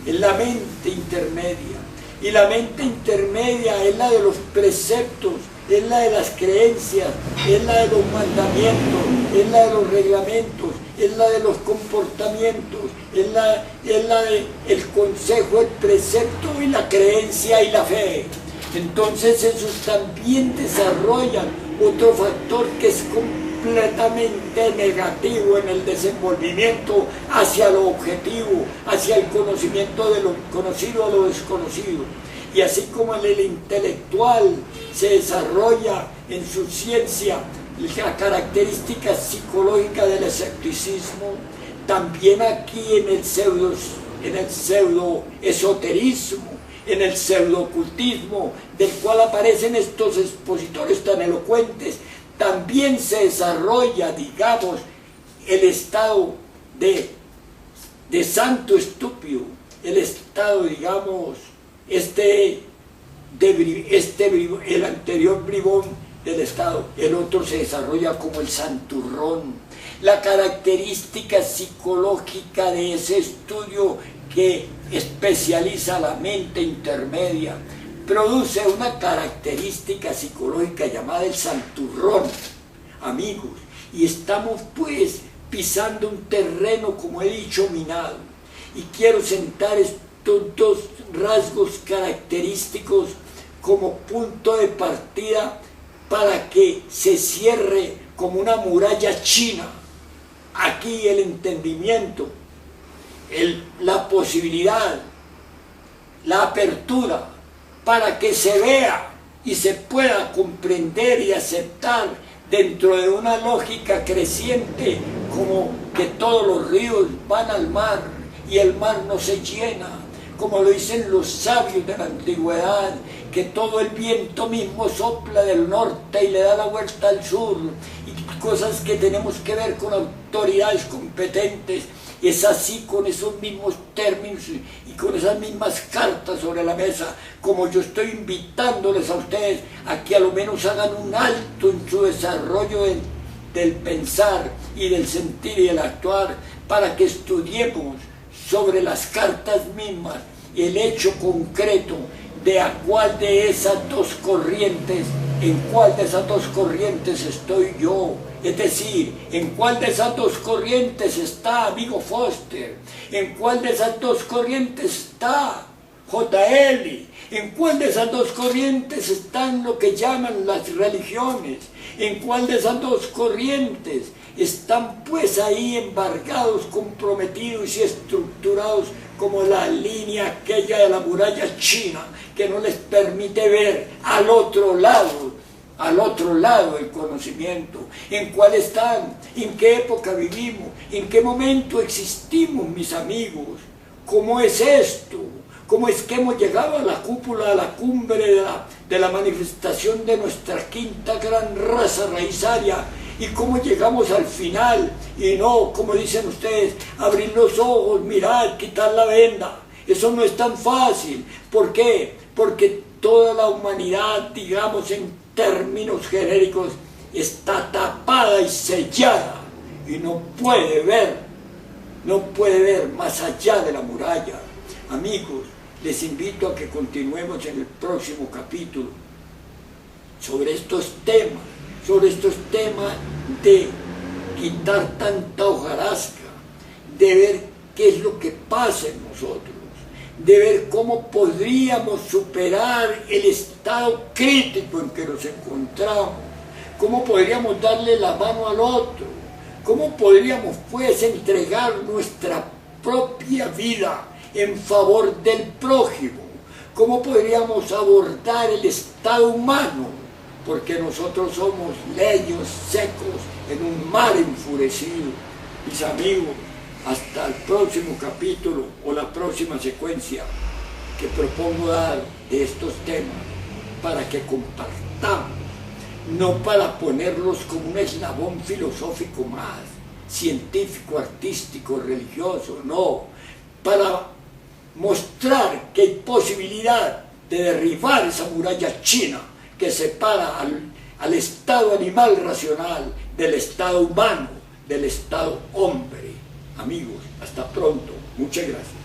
es la mente intermedia. Y la mente intermedia es la de los preceptos, es la de las creencias, es la de los mandamientos, es la de los reglamentos, es la de los comportamientos, es la de el consejo, el precepto y la creencia y la fe. Entonces esos también desarrollan otro factor que es completamente negativo en el desenvolvimiento hacia lo objetivo, hacia el conocimiento de lo conocido a lo desconocido. Y así como en el intelectual se desarrolla en su ciencia la característica psicológica del escepticismo, también aquí en el pseudo esoterismo, en el pseudo-ocultismo, del cual aparecen estos expositores tan elocuentes, también se desarrolla, digamos, el estado de santo estúpido, el estado, digamos, el anterior bribón del estado. El otro se desarrolla como el santurrón. La característica psicológica de ese estudio que especializa la mente intermedia, produce una característica psicológica llamada el santurrón, amigos, y estamos pues pisando un terreno, como he dicho, minado, y quiero sentar estos dos rasgos característicos como punto de partida para que se cierre como una muralla china aquí el entendimiento, la posibilidad, la apertura, para que se vea y se pueda comprender y aceptar dentro de una lógica creciente, como que todos los ríos van al mar y el mar no se llena, como lo dicen los sabios de la antigüedad, que todo el viento mismo sopla del norte y le da la vuelta al sur, y cosas que tenemos que ver con autoridades competentes. Es así, con esos mismos términos y con esas mismas cartas sobre la mesa, como yo estoy invitándoles a ustedes a que a lo menos hagan un alto en su desarrollo del pensar y del sentir y del actuar, para que estudiemos sobre las cartas mismas el hecho concreto de a cuál de esas dos corrientes, en cuál de esas dos corrientes estoy yo. Es decir, ¿en cuál de esas dos corrientes está, amigo Foster? ¿En cuál de esas dos corrientes está JL? ¿En cuál de esas dos corrientes están lo que llaman las religiones? ¿En cuál de esas dos corrientes están pues ahí embargados, comprometidos y estructurados como la línea aquella de la muralla china, que no les permite ver al otro lado del conocimiento? ¿En cuál están? ¿En qué época vivimos? ¿En qué momento existimos, mis amigos? ¿Cómo es esto? ¿Cómo es que hemos llegado a la cúpula, a la cumbre de la manifestación de nuestra quinta gran raza raizaria? ¿Y cómo llegamos al final? Y no, como dicen ustedes, abrir los ojos, mirar, quitar la venda. Eso no es tan fácil. ¿Por qué? Porque toda la humanidad, digamos en términos genéricos, está tapada y sellada y no puede ver más allá de la muralla. Amigos, les invito a que continuemos en el próximo capítulo sobre estos temas de quitar tanta hojarasca, de ver qué es lo que pasa en nosotros, de ver cómo podríamos superar el estado crítico en que nos encontramos, cómo podríamos darle la mano al otro, cómo podríamos pues entregar nuestra propia vida en favor del prójimo, cómo podríamos abordar el estado humano, porque nosotros somos leños secos en un mar enfurecido. Mis amigos, hasta el próximo capítulo o la próxima secuencia que propongo dar de estos temas, para que compartamos, no para ponerlos como un eslabón filosófico más, científico, artístico, religioso, no, para mostrar que hay posibilidad de derribar esa muralla china que separa al estado animal racional del estado humano, del estado hombre. Amigos, hasta pronto. Muchas gracias.